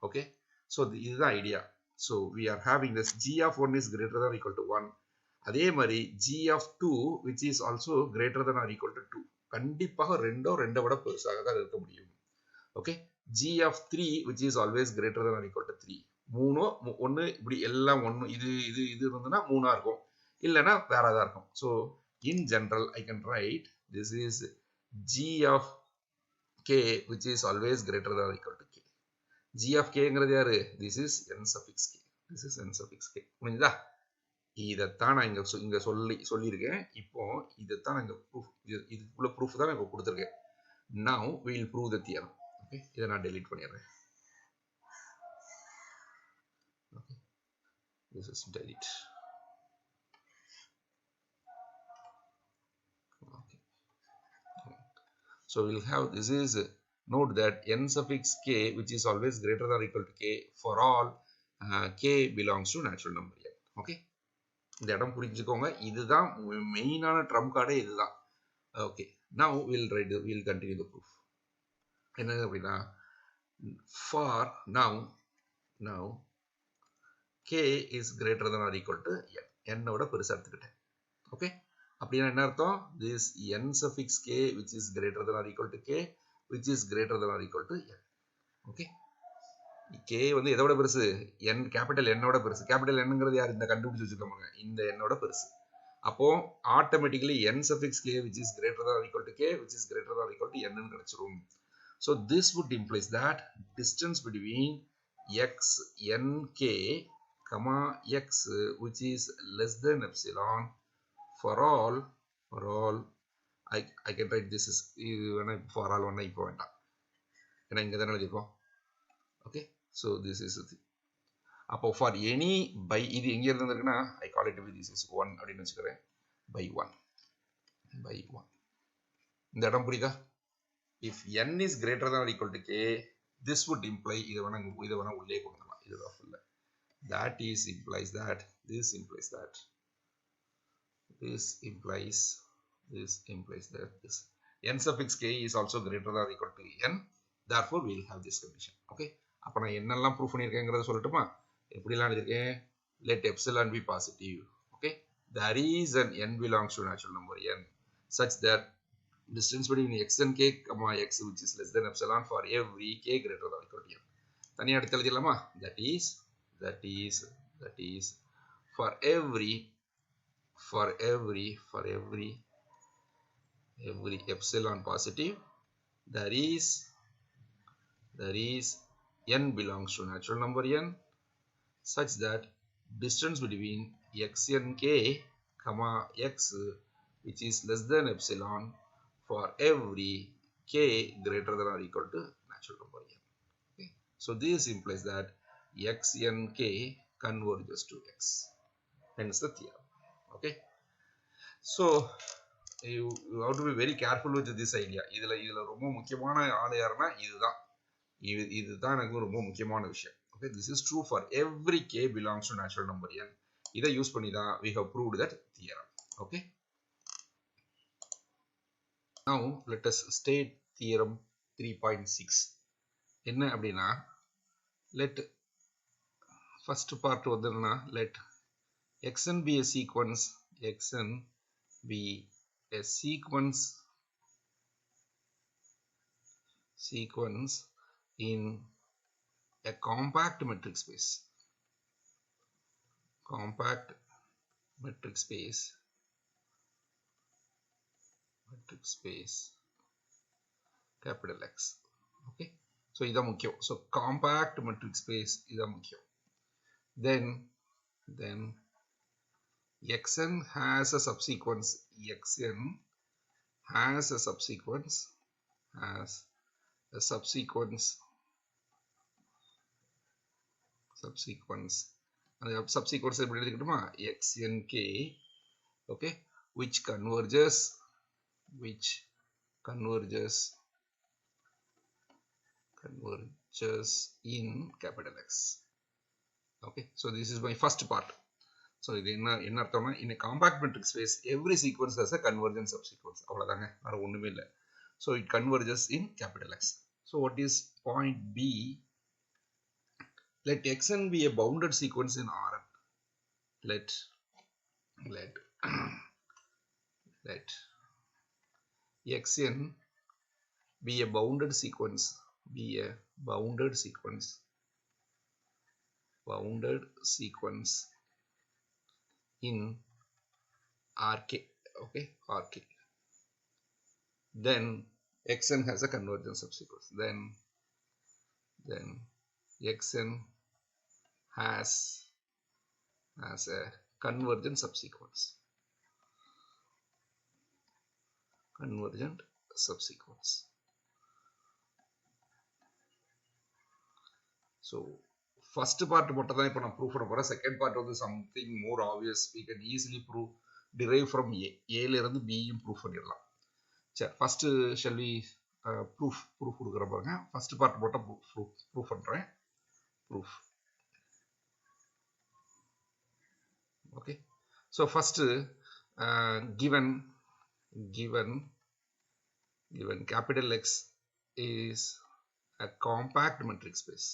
ஓகே, ஸோ இதுதான் idea. So we are having this G of 1 is greater than or equal to 1. அதே மாதிரி G of 2 which is also greater than or equal to 2. கண்டிப்பாக ரெண்டை விட பெருசாக தான் இருக்க முடியும். Okay, G of 3 which is always greater than or equal to 3. 1 இப்படி எல்லாம் 1 இது இருந்ததுன்னா 3 இருக்கும், இல்லைன்னா வேற ஏதாவது இருக்கும். So in general I can write this is G of k which is always greater than or equal to k. G of k ங்கிறது யாரு? This is n suffix k. This is n suffix k. புரியுதா? இதைத்தான் நான் இங்க சொல்லியிருக்கேன். இப்போ இதைத்தான் நான் இங்க ப்ரூஃப், இதுக்குள்ள ப்ரூஃப் தான் நான் கொடுத்துருக்கேன். Now we will prove the theorem. Okay, இதை நான் delete பண்ணிடுறேன். Okay, this is delete. Okay, so we'll have this is note that n suffix k which is always greater than or equal to k for all k belongs to natural number n. Okay, இந்த இடம் புரிஞ்சுக்கோங்க. இதுதான் மெயினான Trump கார்டே இதுதான். Okay, now we'll continue the proof. என்ன அப்படின்னா for now k is greater than or equal to n. n ஓட பெருசா எடுத்துக்கிட்டேன். ஓகே, அப்படின்னா என்ன அர்த்தம்? this n suffix k which is greater than or equal to k which is greater than or equal to n. Okay, k வந்து எதோட பெருசு? n, capital n ஓட பெருசு. கேபிட்டல் nங்கிறது யார்? இந்த கண்டுபிடிச்சு வச்சுக்கோங்க, இந்த n ஓட பெருசு. அப்போ automatically n suffix k which is greater than or equal to k which is greater than or equal to n ன்னு கிடைச்சிரும். So this would implies that distance between x n k comma x which is less than epsilon for all I can write this is for all ஒண்ணா இப்போ வேண்டாம், ஏன்னா இங்க தானே எழுதிருக்கோம். Okay, so this is அப்போ for any by இது எங்க இருந்திருக்குன்னா I call it this is 1 அப்படின்னு வச்சுக்கிறேன். by 1 இந்த இடம் புரியுதா? if n is greater than or equal to k this would imply இதை வேணா உள்ளே கொண்டு வரலாம். இதுதான் ஃபுல்ல that is implies that this implies that this implies that this n suffix k is also greater than or equal to n, therefore we will have this condition. Okay, அப்ப நான் என்னெல்லாம் ப்ரூஃப் பண்ணியிருக்கேங்கிறத சொல்லட்டுமா? எப்படிலாம் எழுதியிருக்கேன்? let epsilon be positive. Okay, there is an n belongs to natural number n such that distance between x and k comma x which is less than epsilon for every k greater than or equal to n. தனியா எடுத்து எழுதிடலாமா? that is for every epsilon positive there is n belongs to natural number n such that distance between x and k comma x which is less than epsilon for every k greater than or equal to natural number n. Okay. So this implies that x n k converges to x. Hence the theorem. Okay. So you have to be very careful with this idea. இதுல ரொம்ப முக்கியமான ஆளு யாருன்னா இதுதான் எனக்கு ரொம்ப முக்கியமான விஷயம். Okay, this is true for every k belongs to natural number n. இதை யூஸ் பண்ணி தான் we have proved that theorem. Okay. Now let us state theorem 3.6. என்ன அப்படின்னா let first part வந்துன்னா let xn be a sequence, xn be a sequence in a compact metric space. Compact metric space capital X. Okay, so இதான் முக்கியம். So compact metric space இதான் முக்கியம். Then xn has a subsequence. Xn has a subsequence and the subsequence எப்படி எழுதிக்கிட்டுமா xnk, okay, which converges in capital X. Okay, so this is my first part. So இது என்ன அர்த்தம்னா in a compact metric space every sequence has a convergent subsequence. அவ்வளவுதாங்க, வேற ஒண்ணுமே இல்லை. So it converges in capital X. So what is point B? Let xn be a bounded sequence in Rn. Let xn be a bounded sequence in Rk. Okay, Rk. Then xn has a convergent subsequence. Then xn has a convergent subsequence. So first part மட்டும் தான் இப்போ நான் prove பண்ண போறேன். Second part வந்து something more obvious. we can easily derive from a ல இருந்து b யும் ப்ரூவ் பண்ணிடலாம். சரி, ஃபர்ஸ்ட் shall we ப்ரூஃப் கொடுக்குற பாருங்க. ஃபர்ஸ்ட் பார்ட் மட்டும் ப்ரூவ் பண்றேன். Proof. Okay, so first given capital X is a compact metric space.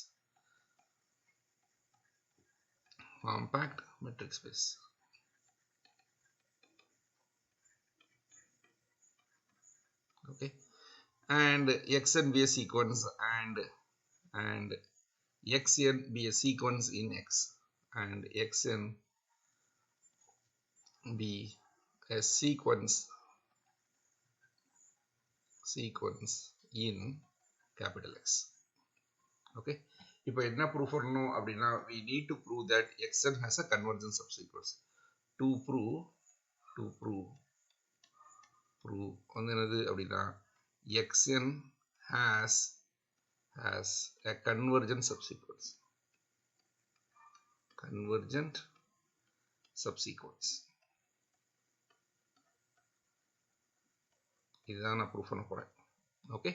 Okay, and xn be a sequence and xn be a sequence in X, and xn be a sequence in capital X. Okay, இப்போ என்ன prove பண்ணணும் அப்படின்னா we need to prove that xn has a convergent subsequence. to prove வந்து என்னது அப்படின்னா xn has a convergent subsequence. இதுதான் நான் prove பண்ண போறேன். ஓகே,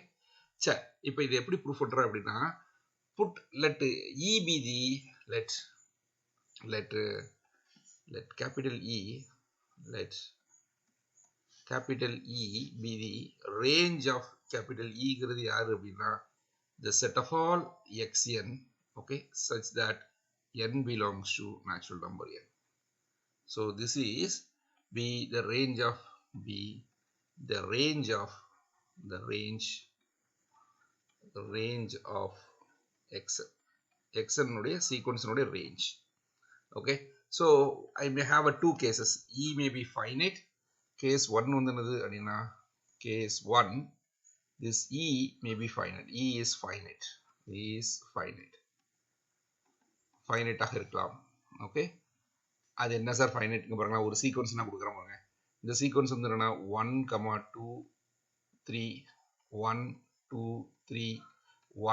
சரி, இப்போ இது எப்படி ப்ரூவ் பண்றேன் அப்படின்னா put let E be the let capital E be the range of capital E ங்கிறது யாரு அப்படின்னா the set of all xn, okay, such that n belongs to natural number n. So this is the range of xn உடைய sequence உடைய range. Okay, so I may have two cases. E may be finite. Case 1 வந்து என்னது அப்படின்னா case 1, this E may be finite. E is finite ஆக இருக்கலாம். Okay, அது என்ன sir ஃபைனைட்ங்க பாருங்களா, ஒரு சீக்வன்ஸ் நான் கொடுக்குறேன் பாருங்க. இந்த சீக்வன்ஸ் வந்து என்னன்னா 1, 2, 3, 1, 2, 3,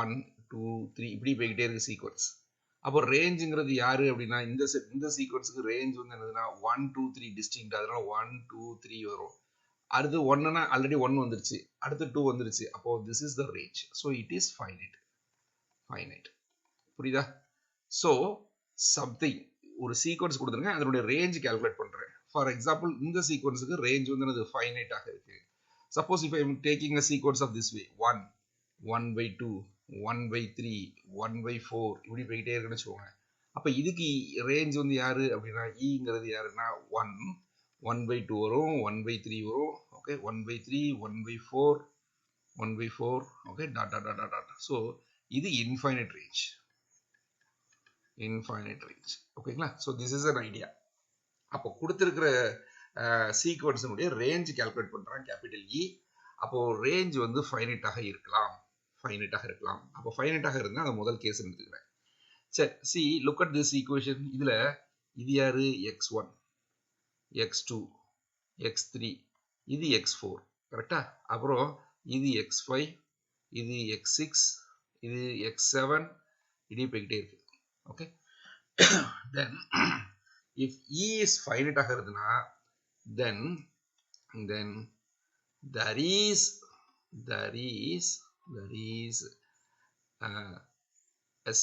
1, 2, 3 இப்படி போய்கிட்டே இருக்கு சீக்வன்ஸ். அப்போ ரேஞ்சுங்கிறது யாரு அப்படின்னா இந்த சீக்வன்ஸுக்கு ரேஞ்ச் வந்து என்னதுன்னா 1, 2, 3 டிஸ்டிங்க்ட். அதனால 1, 2, 3 வரும். அடுத்து 1னா ஆல்ரெடி 1 வந்துருச்சு, அடுத்து 2 வந்துருச்சு. அப்போ this is the range. So it is finite. புரியுதா? ஸோ சம்திங் ஒரு சீக்வன்ஸ் கொடுத்துருங்க, அதனுடைய ரேஞ்ச் கால்குலேட் பண்றேன். ஃபார் எக்ஸாம்பிள் இந்த சீக்வன்ஸுக்கு ரேஞ்ச் வந்து என்னது ஃபைனைட்டாக இருக்கு. Suppose if I am taking a sequence of this way 1, 1/2, 1/3, 1/4 இப்படி போய்கிட்டே இருக்குன்னு வச்சுக்கோங்க. அப்போ இதுக்கு ரேஞ்ச் வந்து யாரு அப்படின்னா ஈங்கிறது யாருன்னா 1, 1/2 வரும், 1/3 வரும், okay, 1/3, 1/4, 1/4, okay, dot dot dot dot. So இது இன்ஃபைனைட் ரேஞ்ச். ஓகேங்களா? So this is an idea. அப்போ கொடுத்துருக்கிற சீக்வன்ஸினுடைய ரேஞ்ச் கால்குலேட் பண்றான் கேபிட்டல் இ. அப்போ ரேஞ்ச் வந்து ஃபைனைட்டாக இருக்கலாம். அப்போ ஃபைனைட்டாக இருந்தால் அந்த முதல் கேஸ் எடுத்துக்கிறேன். சரி, C look at this equation. இதுல இது யாரு? x1, x2, x3, இது x4, கரெக்டா? அப்புறம் இது x5, இது x6, இது x7 இப்படி போய்கிட்டே இருக்கு. Okay, then if E is finite ஆக இருந்ததுன்னா then there is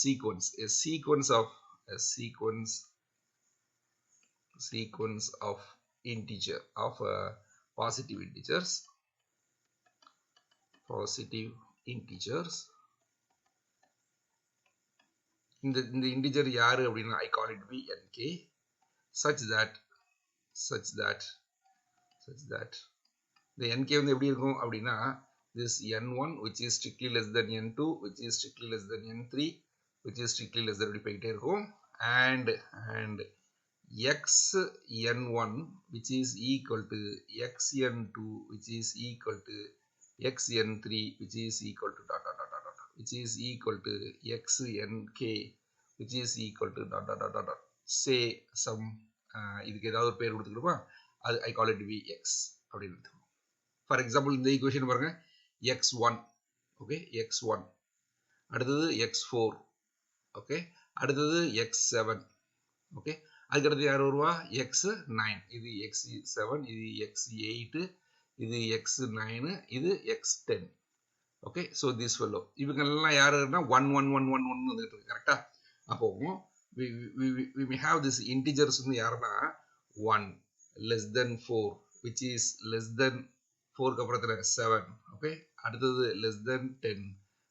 a sequence of integer of positive integers. இந்த இன்டிஜர் யாரு அப்படின்னா I call it be nk such that the nk வந்து எப்படி இருக்கும் அப்படின்னா this n1 which is strictly less than n2 which is strictly less than n3 which is strictly less than இப்படி போயிட்டே இருக்கும் and xn1 which is equal to xn2 which is equal to xn3 which is equal to dot dot dot dot which is equal to xnk which is equal to dot dot dot dot say some இதுக்கு ஏதாவது ஒரு பேர் கொடுத்துக்கிடுமா, அது I call it vx அப்படின்னு எடுத்துக்கணும். For example இந்த equation பாருங்க, x1, okay, x1, அடுத்தது x4, ஓகே, அடுத்தது x7, ஓகே, அதுக்கடுத்து யார் வருவா? x9, இது x7, இது x8, இது x9, இது x10. Okay, so this fellow இவங்கெல்லாம் யாருன்னா 1 1 1 1 1 வந்துட்டு இருக்கு, கரெக்டா? அப்போ we may have this integers வந்து யாருன்னா 1 less than 4 which is less than 4க்கு அப்புறத்துல 7, okay, அடுத்தது less than 10,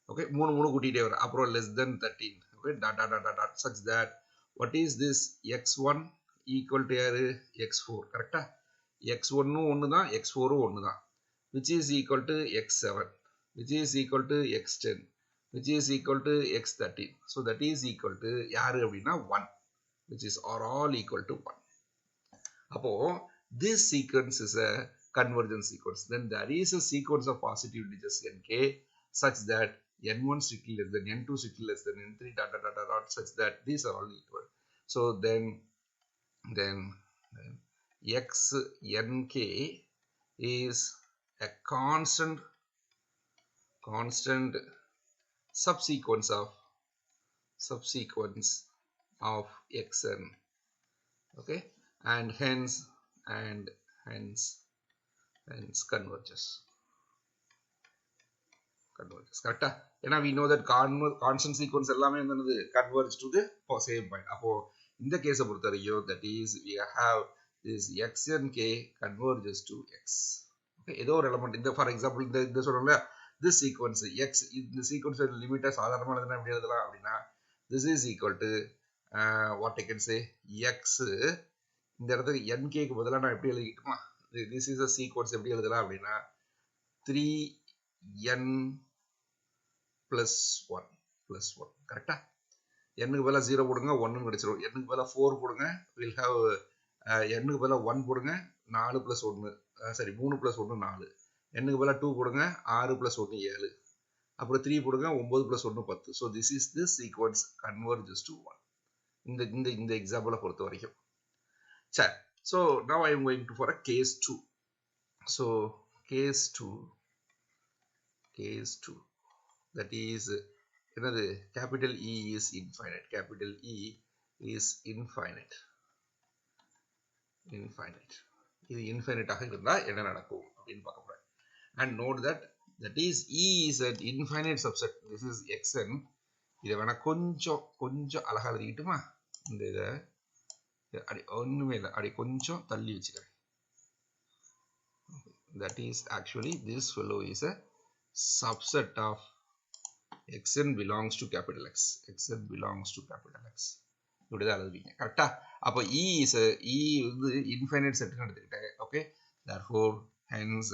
ஓகே, மூணு கூட்டிகிட்டே வர, அப்புறம் less than 13, okay, dot dot dot dot such that what is this x1 equal to யாரு? x4, கரெக்டா? x1ம் ஒன்று தான், x4ம் ஒன்று தான், which is equal to x7, which is equal to x10, which is equal to x13. So that is equal to யாரு அப்படின்னா 1, which is are all equal to 1. அப்போ this sequence is a convergence sequence. Then there is a sequence of positive integers nk such that n1 strictly less than n2 strictly less than n3 dot dot dot dot such that these are all equal. So then xnk is a constant subsequence of xn, okay, and hence converges, கரெக்டா? ஏன்னா we know that constant sequence எல்லாமே வந்து converge to the same point. அப்போ இந்த கேஸை பொறுத்த வரைக்கும் that is we have this xnk converges to x, okay, ஏதோ ஒரு எலமெண்ட். இந்த ஃபார் எக்ஸாம்பிள் இந்த சொல்றோம்ல this sequence x, இந்த சீக்வன்ஸ் லிமிட்டை சாதாரணமாக எழுதுனா எப்படி எழுதலாம் அப்படின்னா this is equal to what I can say x, இந்த இடத்துக்கு nkக்கு பதிலாக நான் எப்படி எழுதிக்கிட்டுமா, this is a sequence எப்படி எழுதலாம் அப்படின்னா 3n plus 1 கரெக்டா? n க்கு பதிலாக 0 போடுங்க, 1 கிடைச்சிரும். n க்கு பதிலாக 4 போடுங்க, we'll have n க்கு பதிலாக 1 போடுங்க, 4 plus 1 சரி 3 plus 1 4, n க்கு பதிலாக 2 போடுங்க, 6 plus 1 7, அப்புறம் 3 போடுங்க, 9 plus 1 10. So this is the sequence converges to 1 இந்த எக்ஸாம்பிளை பொறுத்த வரைக்கும். Chat. So now I am going to for a case 2. So case 2, that is another capital E is infinite. Capital E is infinite. இது infinite ஆக இருந்தா என்ன நடக்கும் அப்படினு பார்க்க போறோம். And note that is E is an infinite subset. This is xn. இதை வேணா கொஞ்சம் அழகா எழுதிக்கிட்டுமா, இந்த இதை அப்படி ஒண்ணுமே இல்லை, அப்படி கொஞ்சம் தள்ளி வச்சுக்கிறேன். That is actually this fellow is a subset of xn belongs to capital X. xn belongs to capital X. இப்படிதான் எழுதுவீங்க கரெக்டா. அப்போ E is a வந்து infinite set ன்னு எடுத்துக்கிட்டேன். Okay, therefore hence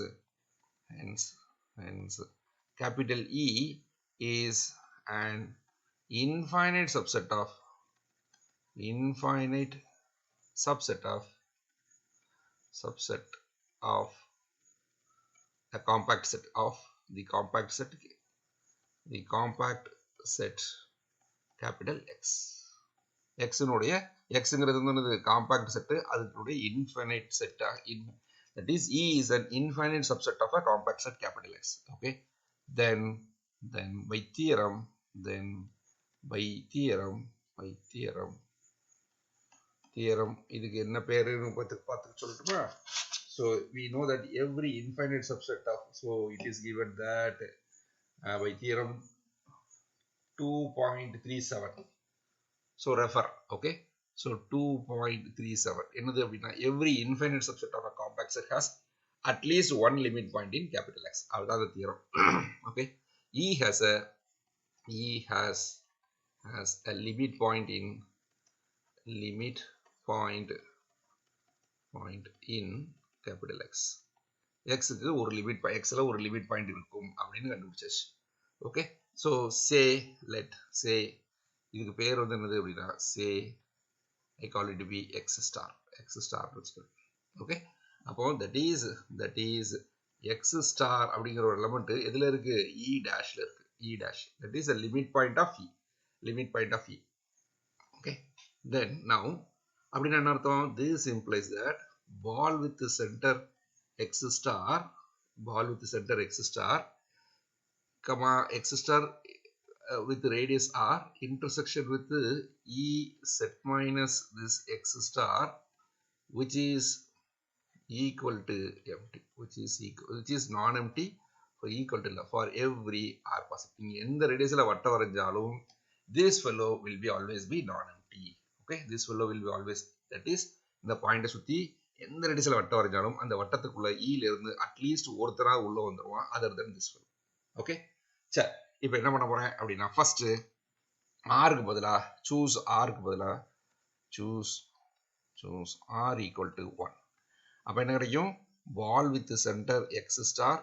capital E is an infinite subset of a compact set of the compact set capital X. Xனுடைய Xங்கிறது வந்து compact set, அதனுடைய infinite set. That is E is an infinite subset of a compact set capital X. Okay, then by theorem இதுக்கு என்ன பேருன்னு பார்த்து சொல்லட்டுமா. So we know that every infinite subset of, so it is given that by theorem 2.37. So refer. Okay, so 2.37 என்னது அப்படின்னா every infinite subset of a compact set has at least one limit point in capital X. அதுதான் the theorem. Okay, E has a limit point in capital X. X க்கு ஒரு limit Xல ஒரு limit point இருக்கும் அப்படின்னு கண்டுபிடிச்சாச்சு. Okay, so let say இதுக்கு பேர் வந்து என்னது அப்படின்னா say I call it to be x star வச்சுக்கோங்க. ஓகே, அப்போ that is x star அப்படிங்கிற ஒரு எலிமெண்ட் எதுல இருக்கு, E டேஷ்ல இருக்கு. E dash, that is a limit point of E. Okay, then now அப்படின்னா என்ன அர்த்தம், this implies that ball with the center x star comma x star with radius r intersection with E set minus this x star which is equal to empty, which is non-empty for equal to for every r positive. எந்த ரேடியஸ்ல வட்டம் வரைஞ்சாலும் this fellow will be always be non-empty. Okay, this fellow will be always, that is இந்த பாயிண்ட சுத்தி எந்த ரேடியஸ்ல வட்டம் வரைஞ்சாலும் அந்த வட்டத்துக்குள்ள E ல இருந்து அட்லீஸ்ட் ஒருத்தரா உள்ள வந்துருவான், other than this fellow. Okay, சரி, இப்போ என்ன பண்ண போறேன் அப்படின்னா ஃபர்ஸ்ட் ஆருக்கு பதிலா choose r equal to 1. அப்ப என்ன கிடைக்கும், ball with the center x star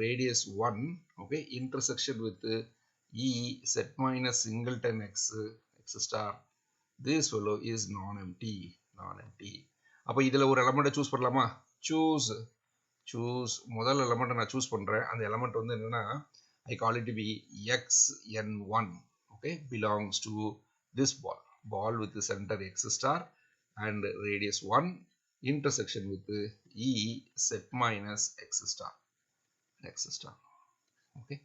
radius 1. okay, intersection with E set minus singleton x star, this fellow is non-empty. அப்ப இதுல ஒரு எலிமெண்ட் சூஸ் பண்ணலாமா, choose முதல் எலிமெண்ட் நான் சூஸ் பண்றேன். அந்த எலிமெண்ட் வந்து என்னன்னா I call it to be xn1. okay, belongs to this ball with the center x star and radius 1 intersection with E set minus x star. Okay,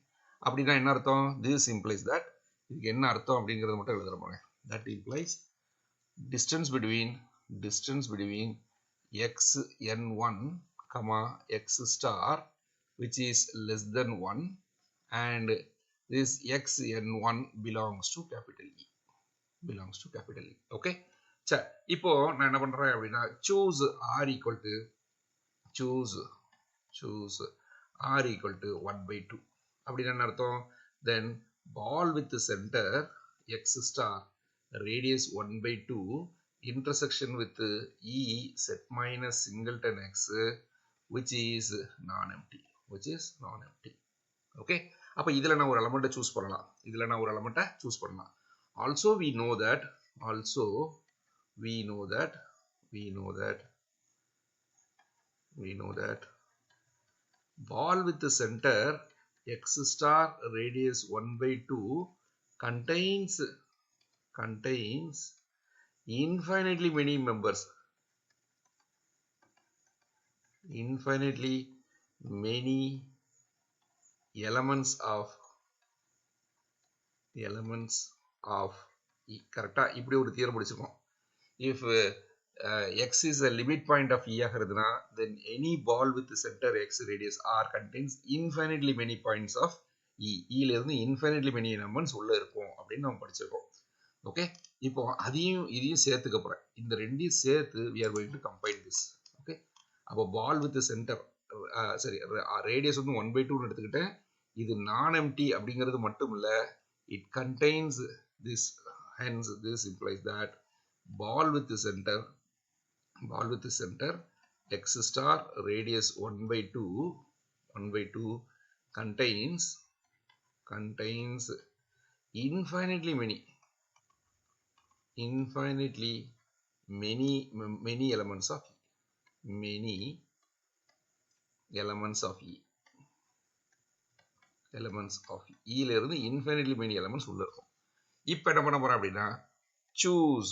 அப்படின்னா என்ன அர்த்தம், this implies that, இதுக்கு என்ன அர்த்தம் அப்படிங்கறது மட்டும் எழுதுற போறேன். That implies distance between xn1 comma x star which is less than 1 and this xn1 belongs to capital E. Okay, சரி, இப்போ நான் என்ன பண்றேன் அப்படின்னா choose r equal to 1/2. அப்படின்னா என்ன அர்த்தம், then ball with the center x star radius 1/2 intersection with E set minus singleton x which is non-empty. Okay, அப்ப இதுல நான் ஒரு எலிமெண்ட் சூஸ் பண்ணலாம். Also we know that ball with the center x star radius 1/2 contains infinitely many members. infinitely many elements of E. Correct? இப்படி ஒரு theorem படிச்சிருக்கோம். If x is a limit point of E ஆகிறதுனா, then any ball with the center x radius r contains infinitely many points of E. E ல இருந்து infinitely many elements உள்ள இருக்கும் அப்படின்னு நம்ம படிச்சிருக்கோம். ஓகே, இப்போ அதையும் இதையும் சேர்த்துக்க போறேன். இந்த ரெண்டையும் சேர்த்து we are going to combine this. Okay, அப்போ ball with the center சரி ரேடியஸ் வந்து 1/2 எடுத்துக்கிட்டேன். இது நான் எம்டி அப்படிங்கிறது மட்டும் இல்ல, it contains this, hence this implies that ball with the center x star radius 1/2 contains infinitely many elements of E ல இருந்து infinitely many elements உள்ள இருக்கும். இப்போ என்ன பண்ண போறோம் அப்படின்னா, choose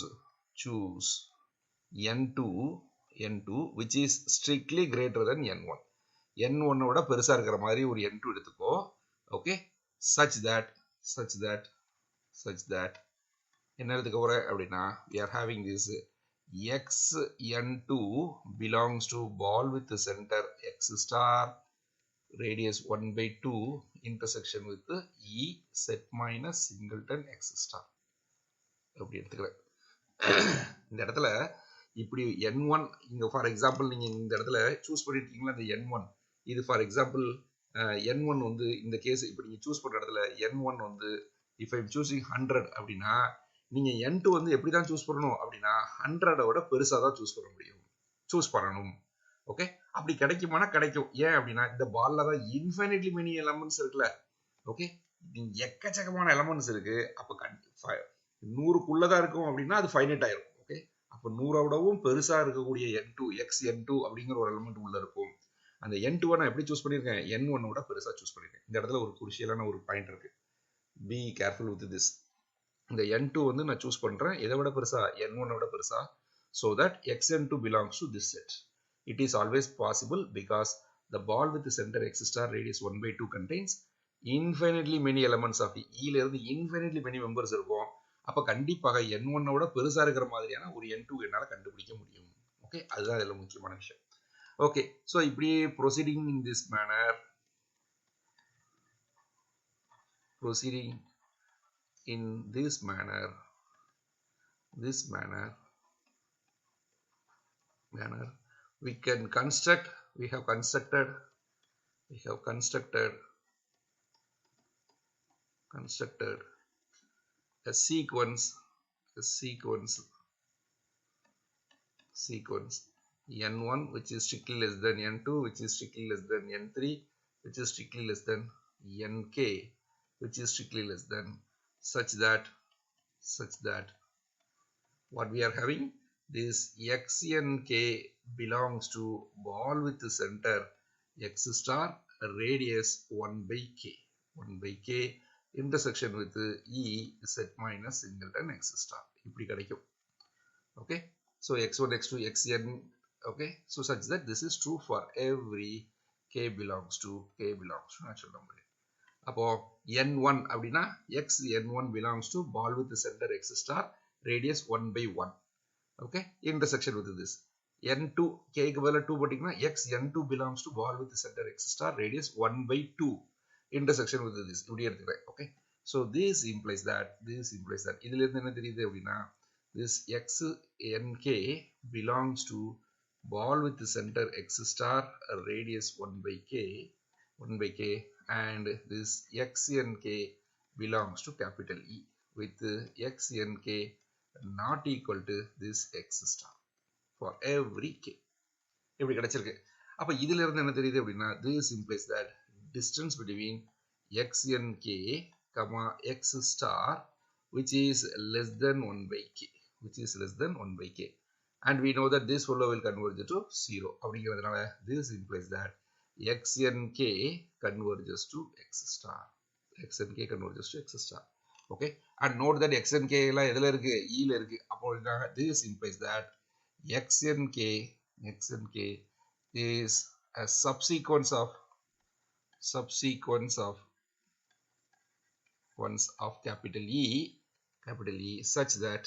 n2 which is strictly greater than n1. n1 விட பெருசா இருக்கிற மாதிரி ஒரு n2 எடுத்துக்கோ. ஓகே, such that என்ன எடுத்துக்க போற அப்படின்னா, we are having this x n2 belongs to ball with the center x star radius 1/2 intersection with E set minus singleton x star. அப்படி எடுத்துக்கிறேன். இந்த இடத்துல இப்படி n1 இங்க ஃபார் எக்ஸாம்பிள் நீங்க இந்த இடத்துல சூஸ் பண்ணிருக்கீங்களா, இந்த n1 இது ஃபார் எக்ஸாம்பிள் n1 வந்து இந்த கேஸ் இப்படி நீங்க சூஸ் பண்ற இடத்துல n1 வந்து if I'm choosing 100 அப்படின்னா நீங்க n2 வந்து எப்படி தான் சூஸ் பண்ணணும் அப்படின்னா 100 விட பெருசா தான் சூஸ் பண்ணணும். ஓகே, அப்படி கிடைக்குமானா கிடைக்கும். ஏன் அப்படின்னா இந்த பால்ல தான் இன்ஃபைனைட்லி மெனி எலமெண்ட்ஸ் இருக்குல்ல. ஓகே, எக்கச்சக்கமான எலமெண்ட்ஸ் இருக்கு. அப்ப 100க்குள்ளதான் இருக்கும் அப்படின்னா அது ஃபைனைட் ஆயிரும். ஓகே, அப்ப 100 விடவும் பெருசா இருக்கக்கூடிய n2 xn2 அப்படிங்கிற ஒரு எலமெண்ட் உள்ள இருக்கும். அந்த n2 நான் எப்படி சூஸ் பண்ணிருக்கேன், n1 விட பெருசா சூஸ் பண்ணிருக்கேன். இந்த இடத்துல ஒரு குருஷியலான ஒரு பாயிண்ட் இருக்கு. Be careful with this. இந்த n2 வந்து நான் சூஸ் பண்றேன் எதை விட பெருசா, n1 விட பெருசா, so that xn2 belongs to this set. It is always possible because the ball with the center x star radius 1/2 contains infinitely many elements of E ல இருந்து infinitely many members இருக்கும். அப்ப கண்டிப்பாக n1 விட பெருசா இருக்கிற மாதிரியான ஒரு n2 என்னால கண்டுபிடிக்க முடியும். ஓகே, அதுதான் இதுல முக்கியமான விஷயம். ஓகே, சோ இப்படியே proceeding in this manner we have constructed a sequence n1 which is strictly less than n2, which is strictly less than n3, which is strictly less than nk, which is strictly less than, such that what we are having, this xnk belongs to ball with the center x star radius 1/k intersection with E set minus singleton x star. இப்படி கிடைக்கும். Okay, so x1 x2 xn. Okay, so such that this is true for every k belongs to natural number. அப்போ n1 அப்படின்னா x n1 belongs to ball with the center x star radius 1/1. Okay, intersection with this n2 k க்கு பதிலா 2 போட்டீங்கன்னா x n2 belongs to ball with the center x star radius 1/2 intersection with this இப்படி எடுத்துக்கிறேன். Okay, so this implies that இதுல இருந்து என்ன தெரியுது அப்படின்னா this x nk belongs to ball with the center x star radius 1/k and this x nk belongs to capital E with x nk not equal to this x star for every k. இப்படி கிடைச்சிருக்கு. அப்ப இதுல இருந்து என்ன தெரியுது அப்படின்னா this implies that distance between x nk x star which is less than 1/k and we know that this fellow will converge to 0 அப்படிங்கிறதுனால this implies that xnk converges to x star. Okay, and note that xnk எல்லாம் எதுல இருக்கு, E ல இருக்கு. அப்போ this implies that xnk is a subsequence of ones of capital E such that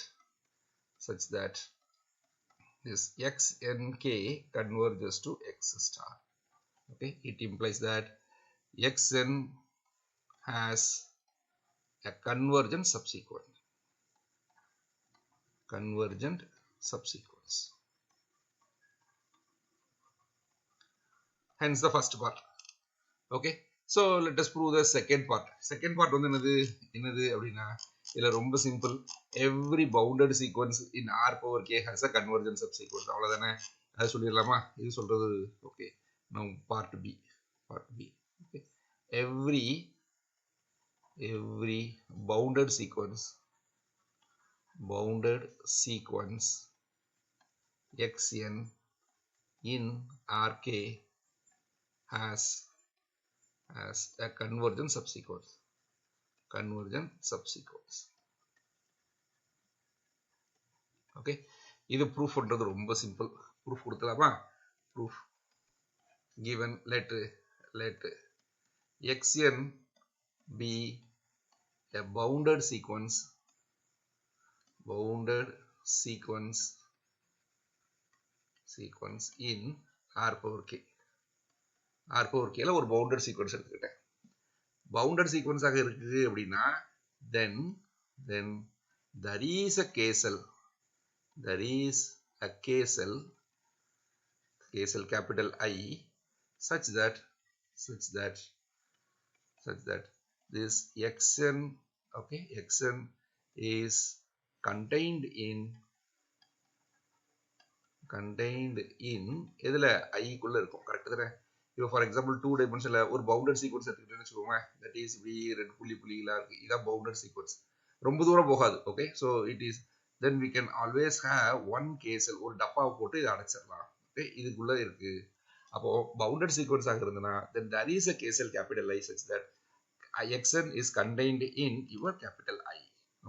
this xnk converges to x star. Okay, it implies that xn has a convergent subsequence. Hence the first part. Okay, so let us prove the second part. Second part வந்து என்னது அப்படின்னா இதுல ரொம்ப simple. Every bounded sequence in R power k has a convergent subsequence. அவ்வளவுதானே, அதை சொல்லிடலாமா? இது சொல்றது okay. Now part B. Okay, every bounded sequence xn in Rk has a convergent subsequence. Okay, இது proof பண்றது ரொம்ப simple. proof கொடுத்தலாமா? proof given let xn be a bounded sequence in R power k. R power k ல ஒரு bounded sequence எடுத்துக்கிட்டேன். bounded sequence ஆக இருக்குது அப்படின்னா then there is a k cell capital I such that this xn, okay, xn is contained in எதுல I குள்ள இருக்கும். Correct தானே? இப்போ ஃபார் எக்ஸாம்பிள் 2 டைமென்ஷன்ல ஒரு பவுண்டட் சீக்வன்ஸ் எடுத்துக்கிட்டேன்னு வச்சுக்கோங்க. தட் இஸ் வி ரெட் புள்ளிலாம் இருக்கு. இதான் பவுண்டட் சீக்வன்ஸ். ரொம்ப தூரம் போகாது. Okay, so it is then we can always have one கேசல், ஒரு டப்பாவை போட்டு இதை அடைச்சிடலாம். ஓகே, இதுக்குள்ள இருக்கு. அப்போ பவுண்டட் சீக்வன்ஸ் ஆக இருந்ததுன்னா தென் there is a கேசல் capital I such that xn is contained in your capital I.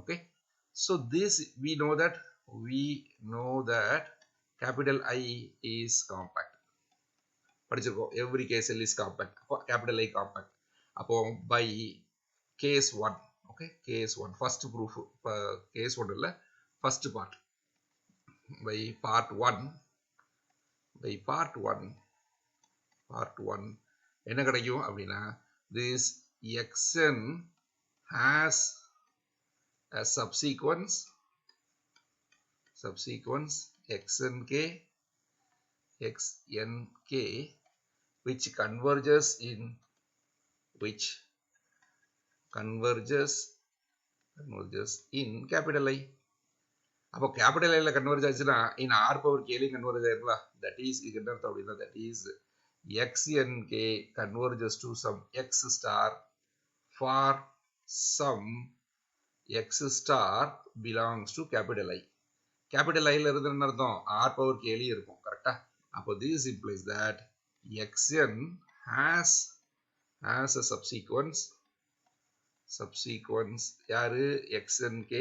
Okay, so this we know that capital I is compact. படிச்சிருக்கோம். every கேசல் is compact. அப்போ capital I compact. அப்போ by case 1, okay, case 1 first proof, case 1 இல்ல first part, by part 1 என்ன கிடைக்கும் அப்படின்னா this xn has a subsequence xnk which converges in capital I. அப்போ capital I ல converge ஆச்சுன்னா in R power k லையும் converge ஆயிருக்கலாம். that is இது என்ன அர்த்தம் அப்படின்னா that is xnk converges to some x star for some x star belongs to capital I. capital I ல இருந்து என்ன அர்த்தம்? R power k லையும் இருக்கும். கரெக்டா? அப்போ this implies that xn has a subsequence யாரு? xnk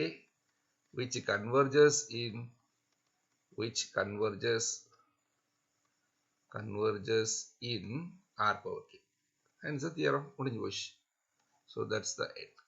which converges in R power k. Hence the theorem முடிஞ்சு போச்சு. So that's the end.